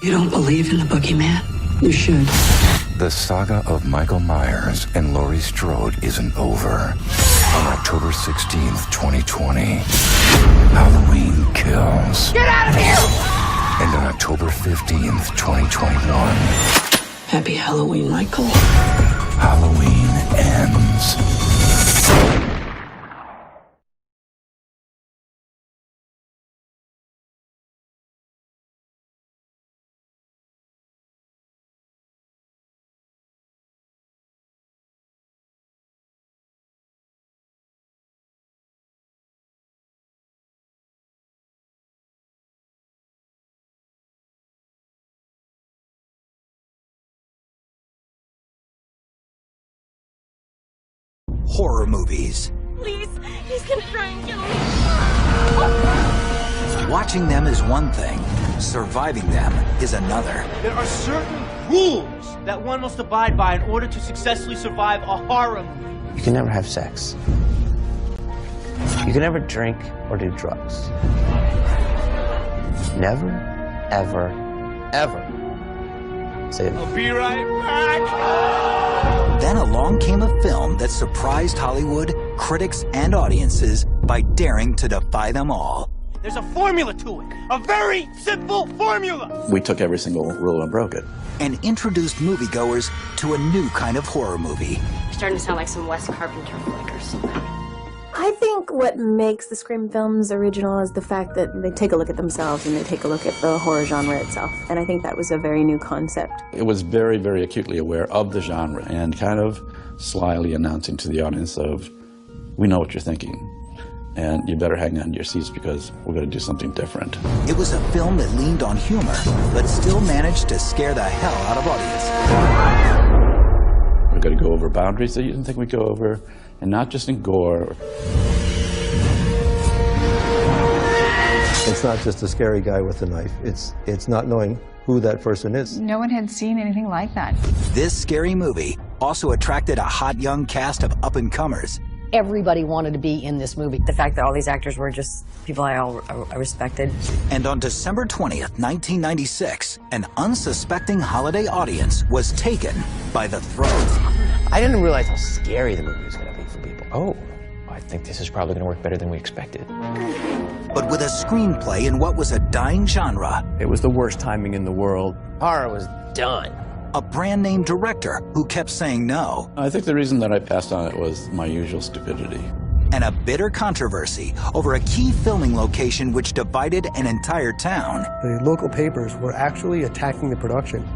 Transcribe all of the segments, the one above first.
You don't believe in the boogeyman? You should. The saga of Michael Myers and Laurie Strode isn't over. On October 16th, 2020, Halloween Kills. Get out of here! And on October 15th, 2021, Happy Halloween, Michael. Halloween Ends. Horror movies. Please, he's gonna try and kill me. Watching them is one thing, surviving them is another. There are certain rules that one must abide by in order to successfully survive a horror movie. You can never have sex. You can never drink or do drugs. Never, ever, ever say that. I'll be right back. Then along came a film that surprised Hollywood, critics, and audiences by daring to defy them all. There's a formula to it. A very simple formula. We took every single rule and broke it. And introduced moviegoers to a new kind of horror movie. Starting to sound like some Wes Carpenter flick or something. I think what makes the Scream films original is the fact that they take a look at themselves and they take a look at the horror genre itself. And I think that was a very new concept. It was very, very acutely aware of the genre and kind of slyly announcing to the audience of, we know what you're thinking, and you better hang on to your seats because we're going to do something different. It was a film that leaned on humor, but still managed to scare the hell out of audiences. We're going to go over boundaries that you didn't think we'd go over, and not just in gore. It's not just a scary guy with a knife. It's not knowing who that person is. No one had seen anything like that. This scary movie also attracted a hot young cast of up-and-comers. Everybody wanted to be in this movie. The fact that all these actors were just people I respected. And on December 20th, 1996, an unsuspecting holiday audience was taken by the throat. I didn't realize how scary the movie was going to be for people. Oh, I think this is probably going to work better than we expected. But with a screenplay in what was a dying genre. It was the worst timing in the world. Horror was done. A brand-name director who kept saying no. I think the reason that I passed on it was my usual stupidity. And a bitter controversy over a key filming location which divided an entire town. The local papers were actually attacking the production.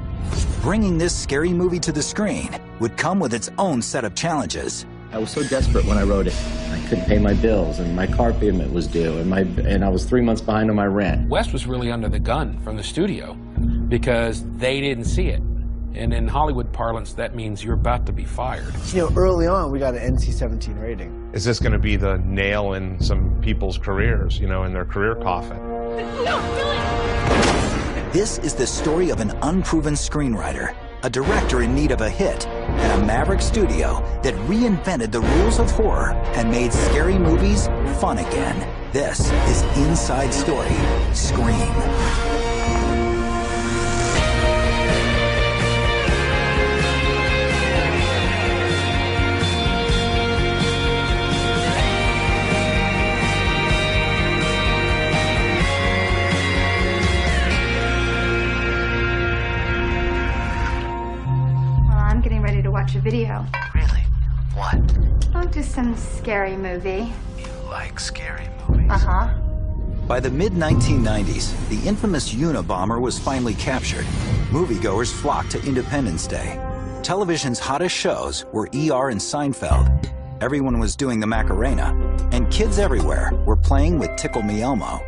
Bringing this scary movie to the screen would come with its own set of challenges. I was so desperate when I wrote it. I couldn't pay my bills, and my car payment was due, and I was 3 months behind on my rent. Wes was really under the gun from the studio because they didn't see it. And in Hollywood parlance, that means you're about to be fired. You know, early on, we got an NC-17 rating. Is this going to be the nail in some people's careers, you know, in their career coffin? No, Billy! This is the story of an unproven screenwriter, a director in need of a hit, and a maverick studio that reinvented the rules of horror and made scary movies fun again. This is Inside Story, Scream. Watch a video. Really? What? Oh, just some scary movie. You like scary movies? Uh-huh. By the mid-1990s, the infamous Unabomber was finally captured. Moviegoers flocked to Independence Day. Television's hottest shows were ER and Seinfeld. Everyone was doing the Macarena, and kids everywhere were playing with Tickle Me Elmo.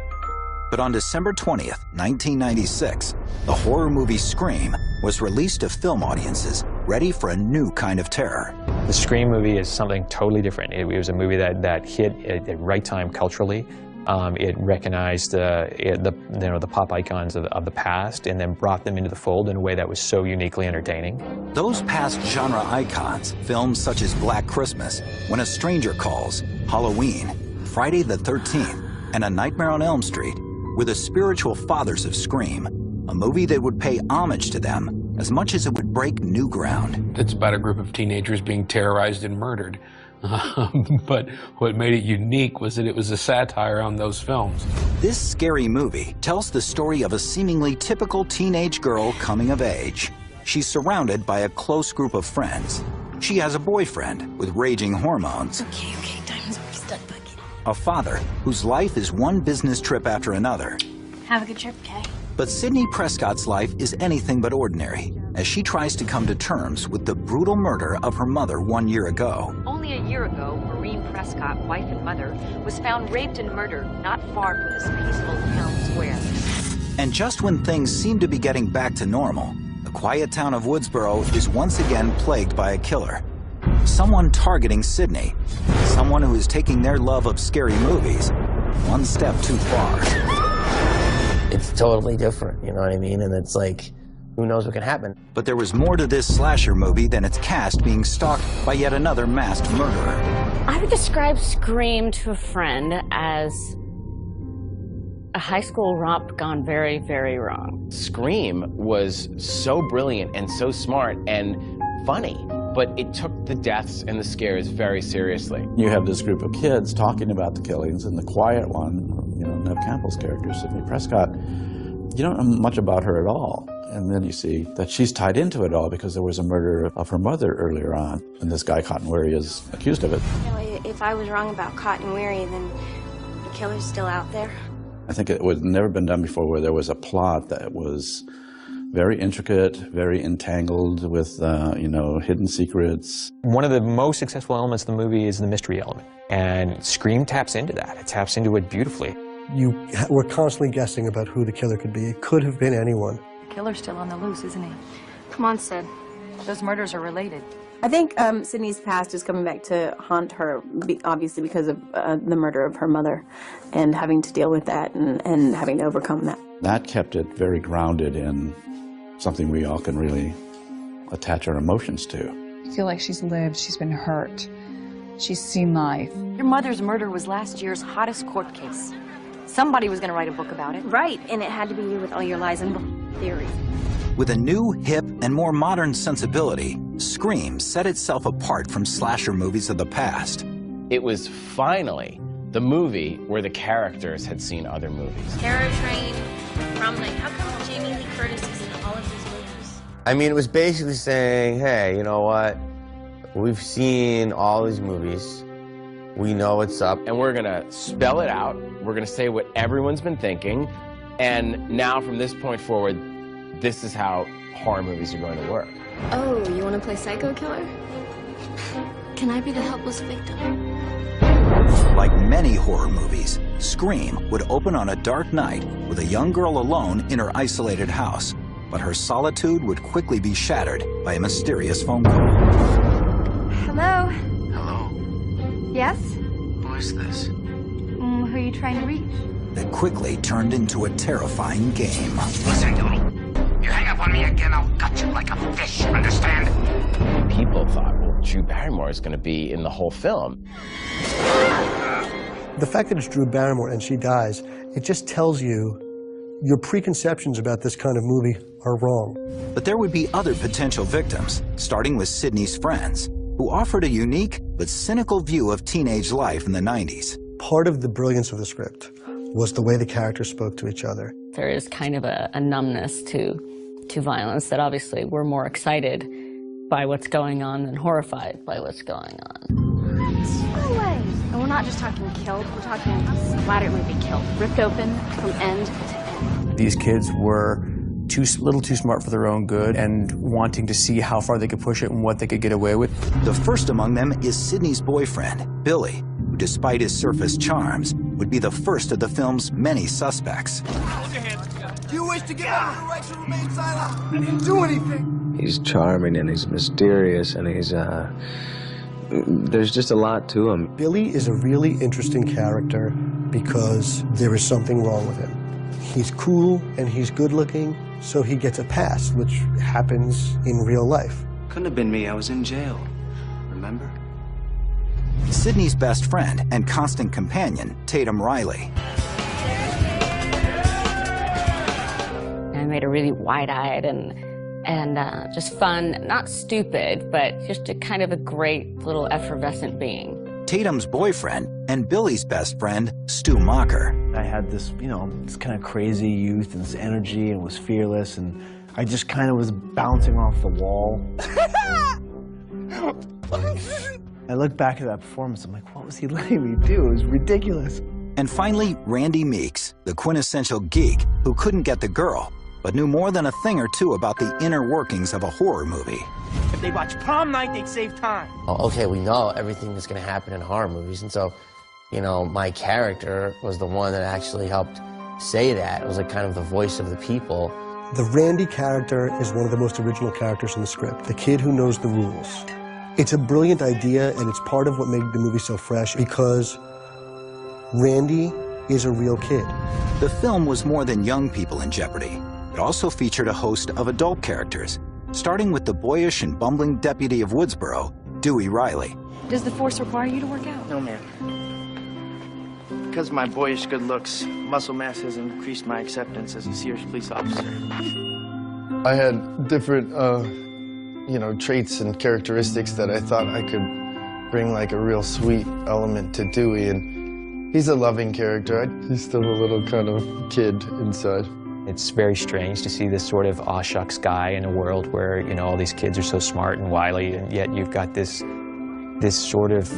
But on December 20th, 1996, the horror movie Scream was released to film audiences ready for a new kind of terror. The Scream movie is something totally different. It was a movie that hit at the right time culturally. It recognized the pop icons of the past and then brought them into the fold in a way that was so uniquely entertaining. Those past genre icons, films such as Black Christmas, When a Stranger Calls, Halloween, Friday the 13th, and A Nightmare on Elm Street, were the spiritual fathers of Scream, a movie that would pay homage to them as much as it would break new ground. It's about a group of teenagers being terrorized and murdered. But what made it unique was that it was a satire on those films. This scary movie tells the story of a seemingly typical teenage girl coming of age. She's surrounded by a close group of friends. She has a boyfriend with raging hormones. Okay, time's almost done, Bucky. A father whose life is one business trip after another. Have a good trip, okay? But Sidney Prescott's life is anything but ordinary as she tries to come to terms with the brutal murder of her mother 1 year ago. Only a year ago, Maureen Prescott, wife and mother, was found raped and murdered not far from this peaceful town square. And just when things seem to be getting back to normal, the quiet town of Woodsboro is once again plagued by a killer. Someone targeting Sidney. Someone who is taking their love of scary movies one step too far. It's totally different, you know what I mean? And it's like, who knows what can happen? But there was more to this slasher movie than its cast being stalked by yet another masked murderer. I would describe Scream to a friend as a high school romp gone very, very wrong. Scream was so brilliant and so smart and funny, but it took the deaths and the scares very seriously. You have this group of kids talking about the killings, and the quiet one, you know, Neve Campbell's character, Sidney Prescott, you don't know much about her at all. And then you see that she's tied into it all because there was a murder of her mother earlier on, and this guy, Cotton Weary, is accused of it. You know, if I was wrong about Cotton Weary, then the killer's still out there. I think it was never been done before where there was a plot that was very intricate, very entangled with, you know, hidden secrets. One of the most successful elements of the movie is the mystery element, and Scream taps into that. It taps into it beautifully. You were constantly guessing about who the killer could be. It could have been anyone. The killer's still on the loose, isn't he? Come on, Sid. Those murders are related. I think Sydney's past is coming back to haunt her, obviously because of the murder of her mother and having to deal with that and having to overcome that. That kept it very grounded in something we all can really attach our emotions to. I feel like she's lived, she's been hurt, she's seen life. Your mother's murder was last year's hottest court case. Somebody was going to write a book about it. Right, and it had to be you with all your lies and theories. With a new, hip, and more modern sensibility, Scream set itself apart from slasher movies of the past. It was finally the movie where the characters had seen other movies. Terror Train, Prom Night. How come Jamie Lee Curtis is in all of these movies? I mean, it was basically saying, hey, you know what? We've seen all these movies. We know what's up, and we're gonna spell it out. We're gonna say what everyone's been thinking, and now from this point forward, this is how horror movies are going to work. Oh, you want to play psycho killer? Can I be the helpless victim? Like many horror movies, Scream would open on a dark night with a young girl alone in her isolated house, but her solitude would quickly be shattered by a mysterious phone call. Hello? Hello, Yes? who is this? Who are you trying to reach? That quickly turned into a terrifying game. Listen to me. You hang up on me again, I'll gut you like a fish, understand? People thought, well, Drew Barrymore is going to be in the whole film. The fact that it's Drew Barrymore and she dies, it just tells you your preconceptions about this kind of movie are wrong. But there would be other potential victims, starting with Sidney's friends, who offered a unique but cynical view of teenage life in the 90s. Part of the brilliance of the script was the way the characters spoke to each other. There is kind of a numbness to violence that obviously we're more excited by what's going on than horrified by what's going on. No way. And we're not just talking killed, we're talking splattered movie killed. Ripped open from end to end. These kids were a little too smart for their own good and wanting to see how far they could push it and what they could get away with. The first among them is Sidney's boyfriend, Billy, who despite his surface charms, would be the first of the film's many suspects. Do you wish to give up your right to remain silent? I didn't do anything. He's charming and he's mysterious and he's, there's just a lot to him. Billy is a really interesting character because there is something wrong with him. He's cool and he's good looking, so he gets a pass, which happens in real life. Couldn't have been me, I was in jail. Remember? Sidney's best friend and constant companion, Tatum Riley. And made her really wide-eyed and just fun, not stupid, but just a kind of a great little effervescent being. Tatum's boyfriend and Billy's best friend, Stu Macher. I had this, you know, this kind of crazy youth and this energy and was fearless, and I just kind of was bouncing off the wall. I look back at that performance, I'm like, what was he letting me do? It was ridiculous. And finally, Randy Meeks, the quintessential geek who couldn't get the girl, but knew more than a thing or two about the inner workings of a horror movie. If they watch Prom Night, they'd save time. Okay, we know everything that's going to happen in horror movies, and so, you know, my character was the one that actually helped say that. It was like kind of the voice of the people. The Randy character is one of the most original characters in the script, the kid who knows the rules. It's a brilliant idea, and it's part of what made the movie so fresh, because Randy is a real kid. The film was more than young people in jeopardy. It also featured a host of adult characters, starting with the boyish and bumbling deputy of Woodsboro, Dewey Riley. Does the force require you to work out? No, ma'am. Because of my boyish good looks, muscle mass has increased my acceptance as a serious police officer. I had different, you know, traits and characteristics that I thought I could bring like a real sweet element to Dewey, and he's a loving character. He's still a little kind of kid inside. It's very strange to see this sort of aw shucks guy in a world where, you know, all these kids are so smart and wily, and yet you've got this sort of,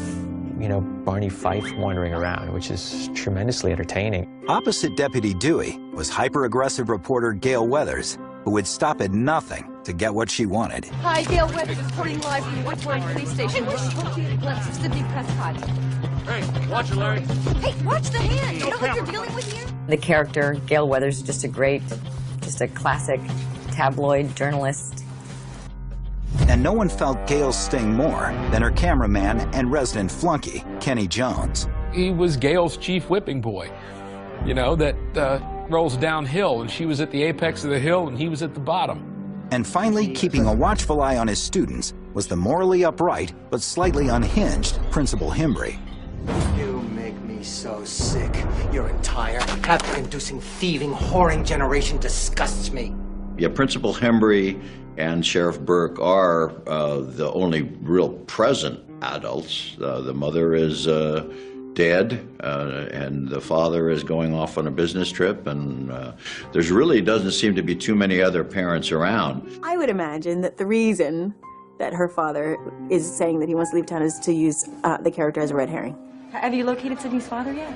you know, Barney Fife wandering around, which is tremendously entertaining. Opposite Deputy Dewey was hyper-aggressive reporter Gail Weathers, who would stop at nothing to get what she wanted. Hi, Gail Weathers reporting live from the Woodford Police Station. We're supposed to glimpse of Sidney Prescott. Hey, watch it, Larry. Hey, watch the hand. You know what you're dealing with here? The character, Gail Weathers, is just a classic tabloid journalist. And no one felt Gail's sting more than her cameraman and resident flunky, Kenny Jones. He was Gail's chief whipping boy, you know, that rolls downhill, and she was at the apex of the hill and he was at the bottom. And finally, keeping a watchful eye on his students was the morally upright but slightly unhinged Principal Himbry. You make me so sick. Your entire havoc-inducing, thieving, whoring generation disgusts me. Yeah, Principal Himbry and Sheriff Burke are the only real present adults. The mother is dead, and the father is going off on a business trip, and there's really doesn't seem to be too many other parents around. I would imagine that the reason that her father is saying that he wants to leave town is to use the character as a red herring. Have you located Sidney's father yet?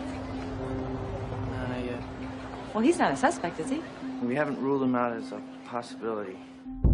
Not yet. Well, he's not a suspect, is he? We haven't ruled him out as a possibility.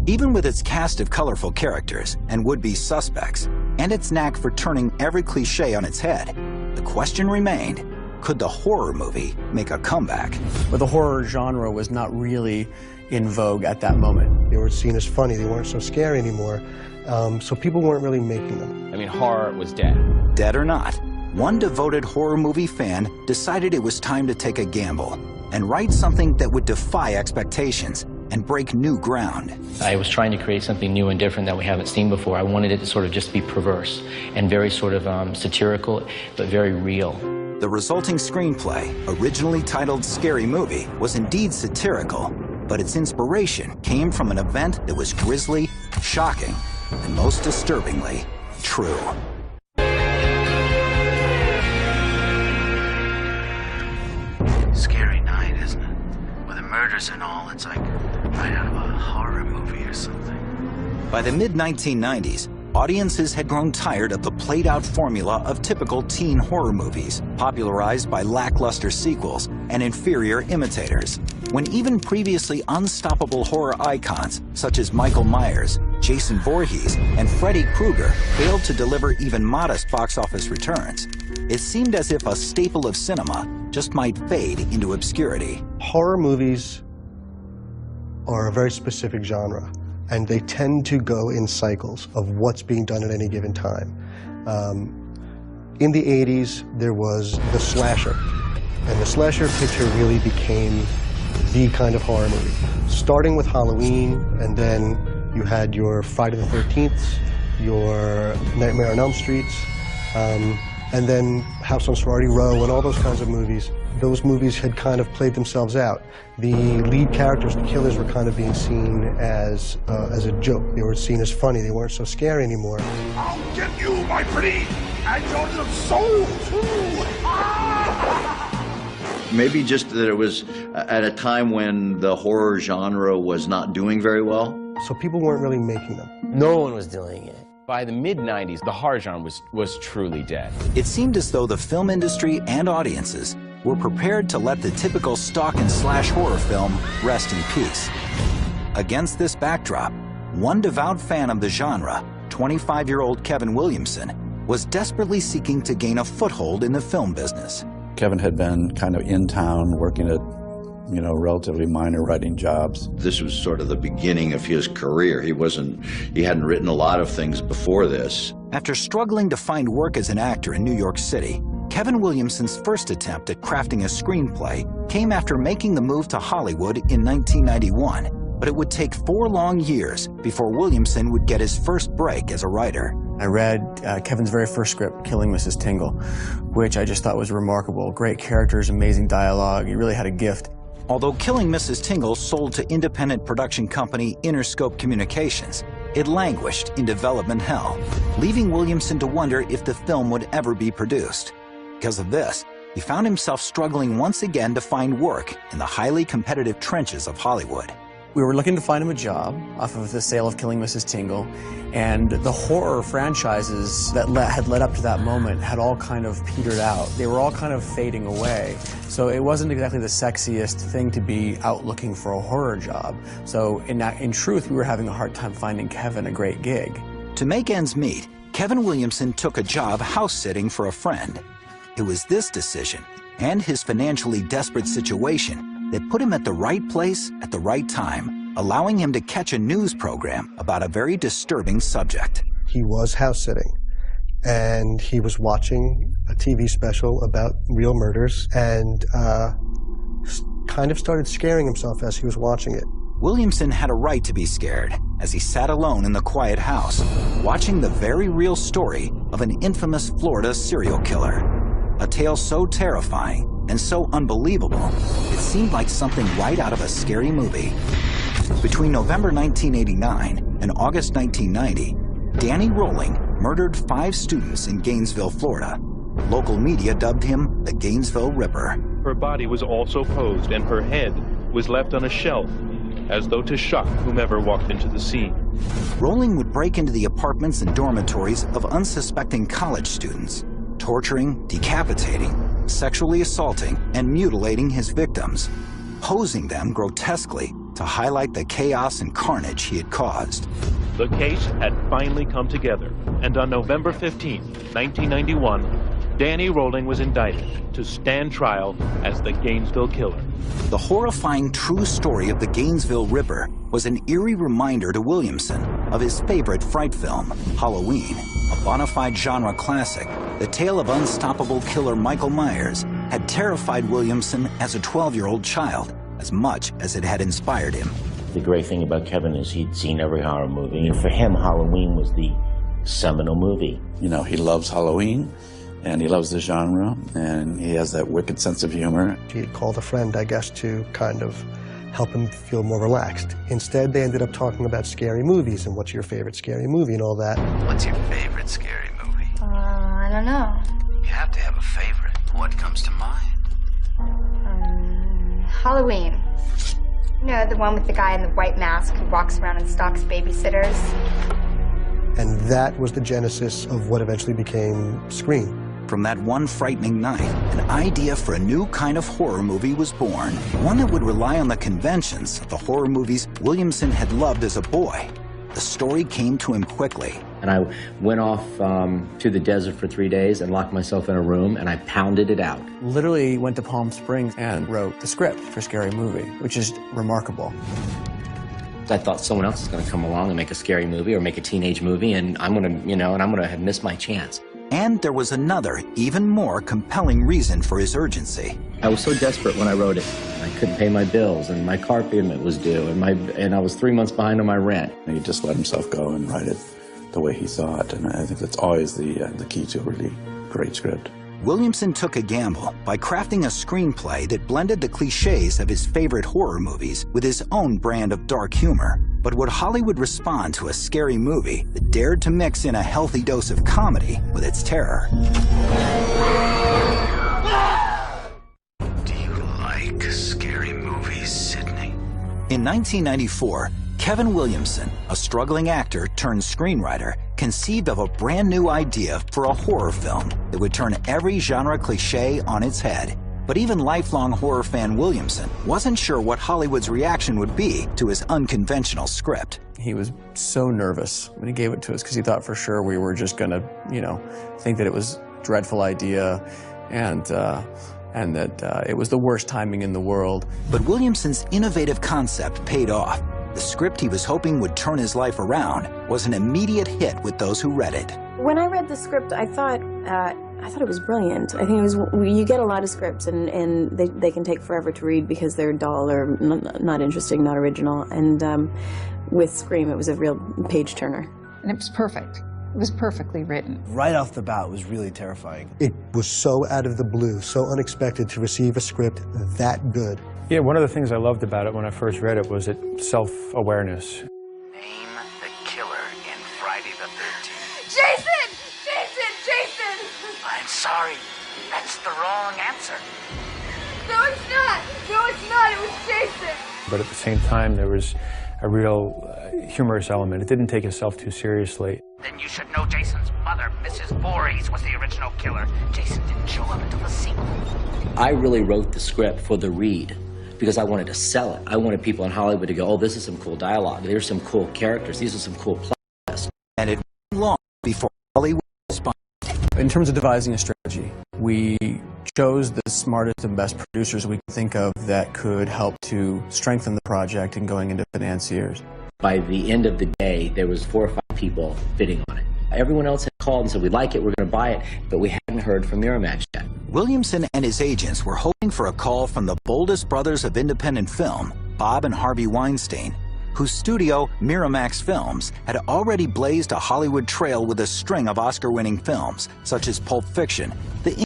Even with its cast of colorful characters and would-be suspects, and its knack for turning every cliche on its head, the question remained, could the horror movie make a comeback? But the horror genre was not really in vogue at that moment. They were seen as funny. They weren't so scary anymore, so people weren't really making them. I mean, horror was dead. Dead or not, one devoted horror movie fan decided it was time to take a gamble and write something that would defy expectations and break new ground. I was trying to create something new and different that we haven't seen before. I wanted it to sort of just be perverse and very sort of satirical, but very real. The resulting screenplay, originally titled Scary Movie, was indeed satirical, but its inspiration came from an event that was grisly, shocking, and most disturbingly, true. Scary night, isn't it? With the murders and all, it's like right out of a horror movie or something. By the mid-1990s, audiences had grown tired of the played-out formula of typical teen horror movies, popularized by lackluster sequels and inferior imitators. When even previously unstoppable horror icons such as Michael Myers, Jason Voorhees, and Freddy Krueger failed to deliver even modest box office returns, it seemed as if a staple of cinema just might fade into obscurity. Horror movies are a very specific genre, and they tend to go in cycles of what's being done at any given time. In the 80s, there was the slasher, and the slasher picture really became the kind of horror movie. Starting with Halloween, and then you had your Friday the 13th, your Nightmare on Elm Street, and then House on Sorority Row, and all those kinds of movies. those movies had kind of played themselves out. The lead characters, the killers, were kind of being seen as a joke. They were seen as funny. They weren't so scary anymore. I'll get you, my pretty, and your little soul, too! Maybe just that it was at a time when the horror genre was not doing very well. So people weren't really making them. No one was doing it. By the mid-90s, the horror genre was truly dead. It seemed as though the film industry and audiences were prepared to let the typical stalk and slash horror film rest in peace. Against this backdrop, one devout fan of the genre, 25-year-old Kevin Williamson, was desperately seeking to gain a foothold in the film business. Kevin had been kind of in town working at, relatively minor writing jobs. This was sort of the beginning of his career. He hadn't written a lot of things before this. After struggling to find work as an actor in New York City, Kevin Williamson's first attempt at crafting a screenplay came after making the move to Hollywood in 1991. But it would take 4 long years before Williamson would get his first break as a writer. I read Kevin's very first script, Killing Mrs. Tingle, which I just thought was remarkable. Great characters, amazing dialogue. He really had a gift. Although Killing Mrs. Tingle sold to independent production company Interscope Communications, it languished in development hell, leaving Williamson to wonder if the film would ever be produced. Because of this, he found himself struggling once again to find work in the highly competitive trenches of Hollywood. We were looking to find him a job off of the sale of Killing Mrs. Tingle, and the horror franchises that had led up to that moment had all kind of petered out. They were all kind of fading away. So it wasn't exactly the sexiest thing to be out looking for a horror job. So in truth, we were having a hard time finding Kevin a great gig. To make ends meet, Kevin Williamson took a job house-sitting for a friend. It was this decision and his financially desperate situation that put him at the right place at the right time, allowing him to catch a news program about a very disturbing subject. He was house-sitting, and he was watching a TV special about real murders, and kind of started scaring himself as he was watching it. Williamson had a right to be scared as he sat alone in the quiet house, watching the very real story of an infamous Florida serial killer. A tale so terrifying and so unbelievable, it seemed like something right out of a scary movie. Between November 1989 and August 1990, Danny Rolling murdered 5 students in Gainesville, Florida. Local media dubbed him the Gainesville Ripper. Her body was also posed and her head was left on a shelf, as though to shock whomever walked into the scene. Rolling would break into the apartments and dormitories of unsuspecting college students, torturing, decapitating, sexually assaulting, and mutilating his victims, posing them grotesquely to highlight the chaos and carnage he had caused. The case had finally come together, and on November 15, 1991, Danny Rolling was indicted to stand trial as the Gainesville Killer. The horrifying true story of the Gainesville Ripper was an eerie reminder to Williamson of his favorite fright film, Halloween, a bona fide genre classic. The tale of unstoppable killer Michael Myers had terrified Williamson as a 12-year-old child, as much as it had inspired him. The great thing about Kevin is he'd seen every horror movie, and for him, Halloween was the seminal movie. He loves Halloween, and he loves the genre, and he has that wicked sense of humor. He had called a friend, I guess, to kind of help him feel more relaxed. Instead, they ended up talking about scary movies and what's your favorite scary movie and all that. What's your favorite scary movie? I don't know. You have to have a favorite. What comes to mind? Halloween. The one with the guy in the white mask who walks around and stalks babysitters. And that was the genesis of what eventually became Scream. From that one frightening night, an idea for a new kind of horror movie was born, one that would rely on the conventions of the horror movies Williamson had loved as a boy. The story came to him quickly. And I went off to the desert for 3 days and locked myself in a room, and I pounded it out. Literally went to Palm Springs and wrote the script for Scary Movie, which is remarkable. I thought someone else is going to come along and make a scary movie or make a teenage movie, and I'm going to, and I'm going to have missed my chance. And there was another, even more compelling reason for his urgency. I was so desperate when I wrote it. I couldn't pay my bills, and my car payment was due, and I was 3 months behind on my rent. He just let himself go and write it the way he thought, and I think that's always the key to a really great script. Williamson took a gamble by crafting a screenplay that blended the cliches of his favorite horror movies with his own brand of dark humor. But would Hollywood respond to a scary movie that dared to mix in a healthy dose of comedy with its terror? Do you like scary movies, Sidney? In 1994, Kevin Williamson, a struggling actor turned screenwriter, conceived of a brand new idea for a horror film that would turn every genre cliche on its head. But even lifelong horror fan Williamson wasn't sure what Hollywood's reaction would be to his unconventional script. He was so nervous when he gave it to us because he thought for sure we were just gonna, think that it was a dreadful idea and that it was the worst timing in the world. But Williamson's innovative concept paid off. The script he was hoping would turn his life around was an immediate hit with those who read it. When I read the script, I thought it was brilliant. I think it was, you get a lot of scripts and they can take forever to read because they're dull or not interesting, not original. And with Scream, it was a real page turner. And it was perfect. It was perfectly written. Right off the bat, it was really terrifying. It was so out of the blue, so unexpected to receive a script that good. Yeah, one of the things I loved about it when I first read it was its self-awareness. Name the killer in Friday the 13th. Jason! Jason! Jason! I'm sorry. That's the wrong answer. No, it's not. No, it's not. It was Jason. But at the same time, there was a real humorous element. It didn't take itself too seriously. Then you should know Jason's mother, Mrs. Voorhees, was the original killer. Jason didn't show up until the sequel. I really wrote the script for the read because I wanted to sell it. I wanted people in Hollywood to go, oh, this is some cool dialogue. There's some cool characters. These are some cool plots. And it wasn't long before Hollywood responded. In terms of devising a strategy, we chose the smartest and best producers we could think of that could help to strengthen the project and going into financiers. By the end of the day, there was 4 or 5 people bidding on it. Everyone else had called and said, we like it, we're going to buy it, but we hadn't heard from Miramax yet. Williamson and his agents were hoping for a call from the boldest brothers of independent film, Bob and Harvey Weinstein, whose studio, Miramax Films, had already blazed a Hollywood trail with a string of Oscar-winning films, such as Pulp Fiction, The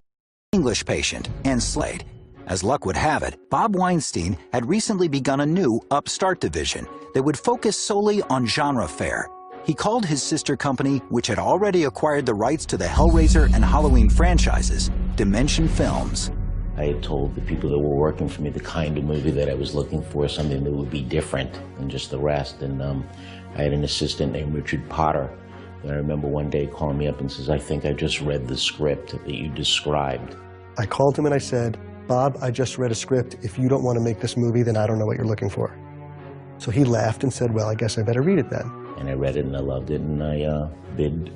English Patient, and Slade. As luck would have it, Bob Weinstein had recently begun a new upstart division that would focus solely on genre fare. He called his sister company, which had already acquired the rights to the Hellraiser and Halloween franchises, Dimension Films. I had told the people that were working for me the kind of movie that I was looking for, something that would be different than just the rest. And I had an assistant named Richard Potter. And I remember one day calling me up and says, I think I just read the script that you described. I called him and I said, Bob, I just read a script. If you don't want to make this movie, then I don't know what you're looking for. So he laughed and said, well, I guess I better read it then. And I read it and I loved it and I bid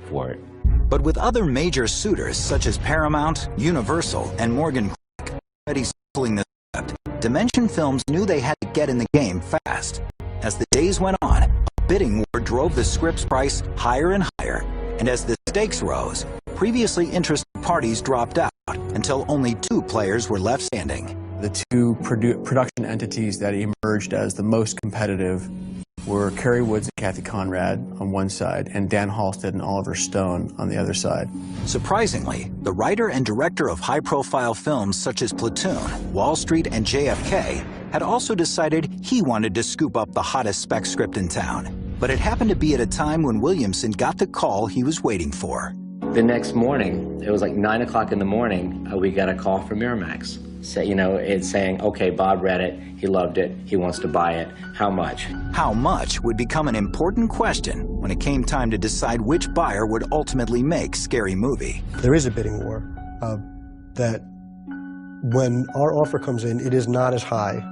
for it. But with other major suitors such as Paramount, Universal, and Morgan already pulling the script, Dimension Films knew they had to get in the game fast. As the days went on, a bidding war drove the script's price higher and higher, and as the stakes rose, previously interested parties dropped out until only 2 players were left standing. The 2 production entities that emerged as the most competitive were Kerry Woods and Kathy Conrad on one side, and Dan Halstead and Oliver Stone on the other side. Surprisingly, the writer and director of high-profile films such as Platoon, Wall Street, and JFK had also decided he wanted to scoop up the hottest spec script in town. But it happened to be at a time when Williamson got the call he was waiting for. The next morning, it was like 9 o'clock in the morning, we got a call from Miramax. So, it's saying, okay, Bob read it, he loved it, he wants to buy it, how much? How much would become an important question when it came time to decide which buyer would ultimately make Scary Movie. There is a bidding war that when our offer comes in, it is not as high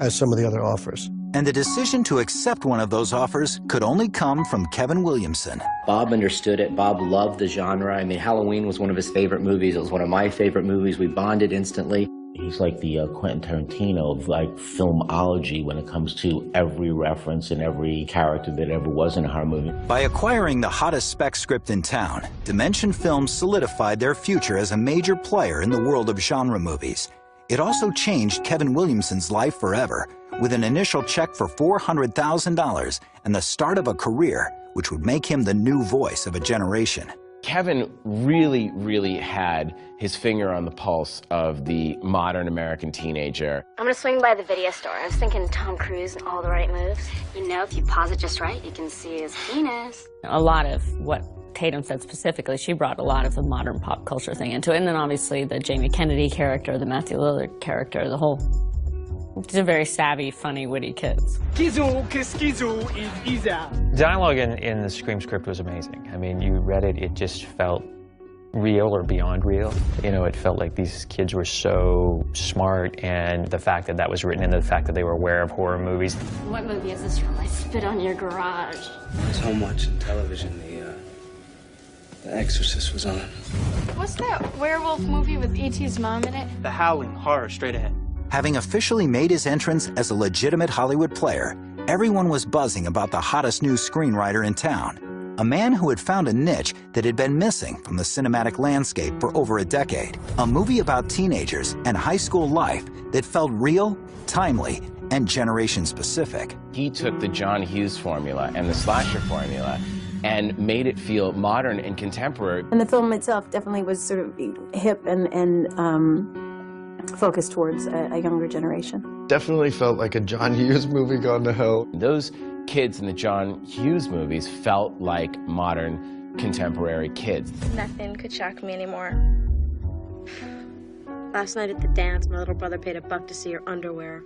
as some of the other offers. And the decision to accept one of those offers could only come from Kevin Williamson. Bob understood it. Bob loved the genre. I mean, Halloween was one of his favorite movies. It was one of my favorite movies. We bonded instantly. He's like the Quentin Tarantino of like filmology when it comes to every reference and every character that ever was in a horror movie. By acquiring the hottest spec script in town, Dimension Films solidified their future as a major player in the world of genre movies. It also changed Kevin Williamson's life forever, with an initial check for $400,000 and the start of a career which would make him the new voice of a generation. Kevin really, really had his finger on the pulse of the modern American teenager. I'm gonna swing by the video store. I was thinking Tom Cruise and all the right moves. You know, if you pause it just right, you can see his penis. A lot of what Tatum said specifically, she brought a lot of the modern pop culture thing into it. And then obviously the Jamie Kennedy character, the Matthew Lillard character, the whole... They're very savvy, funny, witty kids. Dialogue in the Scream script was amazing. I mean, you read it, it just felt real or beyond real. You know, it felt like these kids were so smart, and the fact that that was written into the fact that they were aware of horror movies. What movie is this from? I spit on your garage. So much in television, The Exorcist was on. What's that werewolf movie with E.T.'s mom in it? The Howling, horror straight ahead. Having officially made his entrance as a legitimate Hollywood player, everyone was buzzing about the hottest new screenwriter in town. A man who had found a niche that had been missing from the cinematic landscape for over a decade. A movie about teenagers and high school life that felt real, timely, and generation-specific. He took the John Hughes formula and the slasher formula and made it feel modern and contemporary. And the film itself definitely was sort of hip and focused towards a younger generation. Definitely felt like a John Hughes movie gone to hell. Those kids in the John Hughes movies felt like modern, contemporary kids. Nothing could shock me anymore. Last night at the dance, my little brother paid $1 to see your underwear.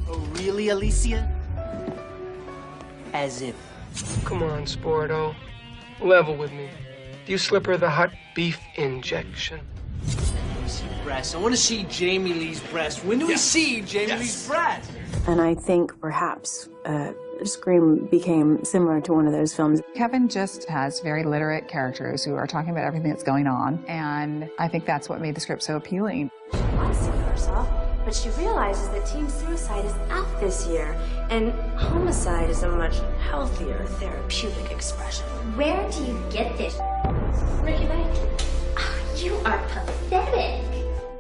Oh, really, Alicia? As if. Come on, Sporto. Level with me. Do you slip her the hot beef injection? Breasts. I want to see Jamie Lee's breast. When do we see Jamie Lee's breast? And I think perhaps Scream became similar to one of those films. Kevin just has very literate characters who are talking about everything that's going on, and I think that's what made the script so appealing. She wants to kill herself, but she realizes that teen suicide is out this year, and homicide is a much healthier therapeutic expression. Where do you get this? Ricky Lake. You are pathetic.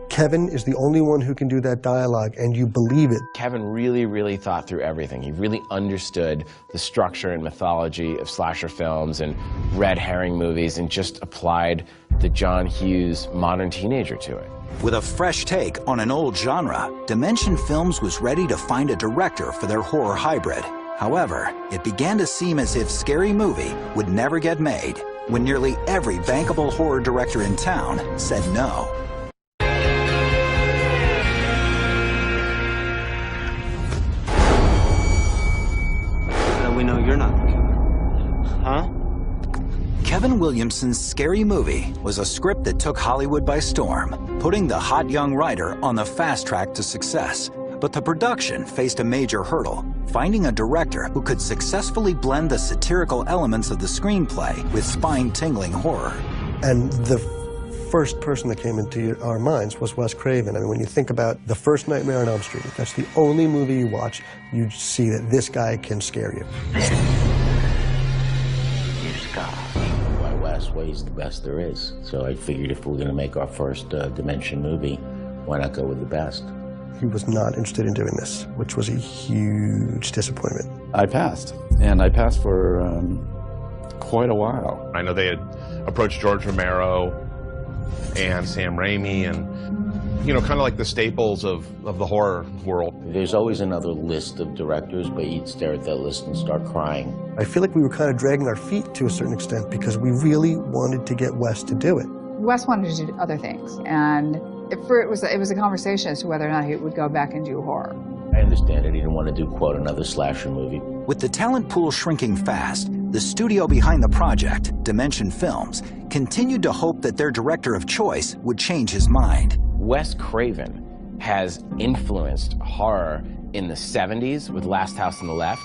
Kevin is the only one who can do that dialogue, and you believe it. Kevin really, really thought through everything. He really understood the structure and mythology of slasher films and red herring movies and just applied the John Hughes modern teenager to it. With a fresh take on an old genre, Dimension Films was ready to find a director for their horror hybrid. However, it began to seem as if Scary Movie would never get made when nearly every bankable horror director in town said no. We know you're not the killer. Huh? Kevin Williamson's Scary Movie was a script that took Hollywood by storm, putting the hot young writer on the fast track to success. But the production faced a major hurdle, finding a director who could successfully blend the satirical elements of the screenplay with spine-tingling horror. And the first person that came into our minds was Wes Craven. I mean, when you think about the first Nightmare on Elm Street, if that's the only movie you watch, you see that this guy can scare you. Why Wes? Well, he's the best there is. So I figured if we're going to make our first Dimension movie, why not go with the best? He was not interested in doing this, which was a huge disappointment. I passed, and I passed for quite a while. I know they had approached George Romero and Sam Raimi and, you know, kind of like the staples of the horror world. There's always another list of directors, but you'd stare at that list and start crying. I feel like we were kind of dragging our feet to a certain extent because we really wanted to get Wes to do it. Wes wanted to do other things, and it was a conversation as to whether or not he would go back and do horror. I understand it. He didn't want to do, quote, another slasher movie. With the talent pool shrinking fast, the studio behind the project, Dimension Films, continued to hope that their director of choice would change his mind. Wes Craven has influenced horror in the 70s with Last House on the Left,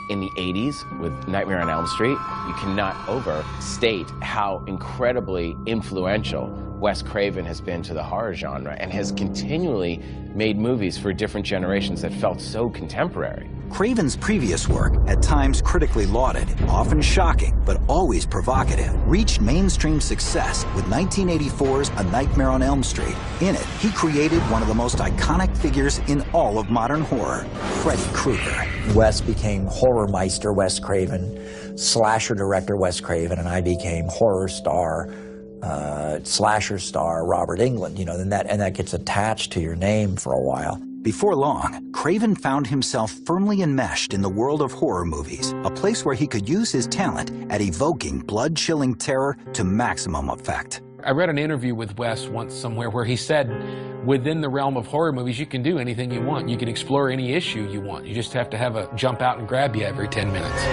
in the 80s with Nightmare on Elm Street. You cannot overstate how incredibly influential Wes Craven has been to the horror genre and has continually made movies for different generations that felt so contemporary. Craven's previous work, at times critically lauded, often shocking, but always provocative, reached mainstream success with 1984's A Nightmare on Elm Street. In it, he created one of the most iconic figures in all of modern horror, Freddy Krueger. Wes became horror meister Wes Craven, slasher director Wes Craven, and I became horror star, slasher star Robert Englund. You know, and that gets attached to your name for a while. Before long, Craven found himself firmly enmeshed in the world of horror movies, a place where he could use his talent at evoking blood-chilling terror to maximum effect. I read an interview with Wes once somewhere where he said, within the realm of horror movies, you can do anything you want. You can explore any issue you want. You just have to have a jump out and grab you every 10 minutes.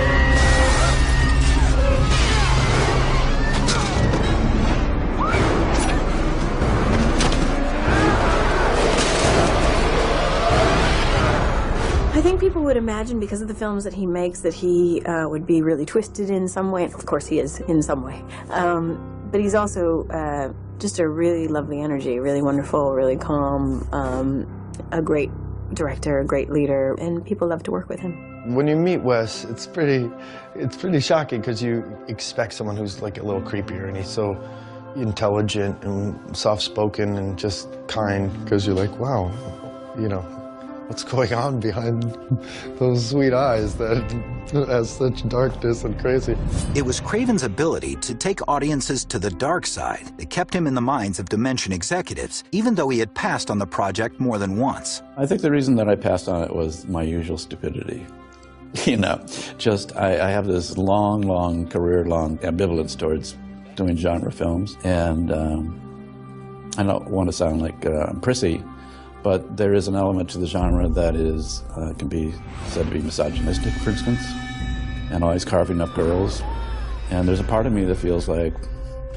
I think people would imagine, because of the films that he makes, that he would be really twisted in some way. Of course he is, in some way. But he's also just a really lovely energy, really wonderful, really calm, a great director, a great leader, and people love to work with him. When you meet Wes, it's pretty shocking, because you expect someone who's like a little creepier, and he's so intelligent and soft-spoken and just kind, because you're like, wow, you know, what's going on behind those sweet eyes that has such darkness and crazy? It was Craven's ability to take audiences to the dark side that kept him in the minds of Dimension executives, even though he had passed on the project more than once. I think the reason that I passed on it was my usual stupidity. You know, just I have this long, career-long ambivalence towards doing genre films, and I don't want to sound like prissy, but there is an element to the genre that is can be said to be misogynistic, for instance, and always carving up girls. And there's a part of me that feels like,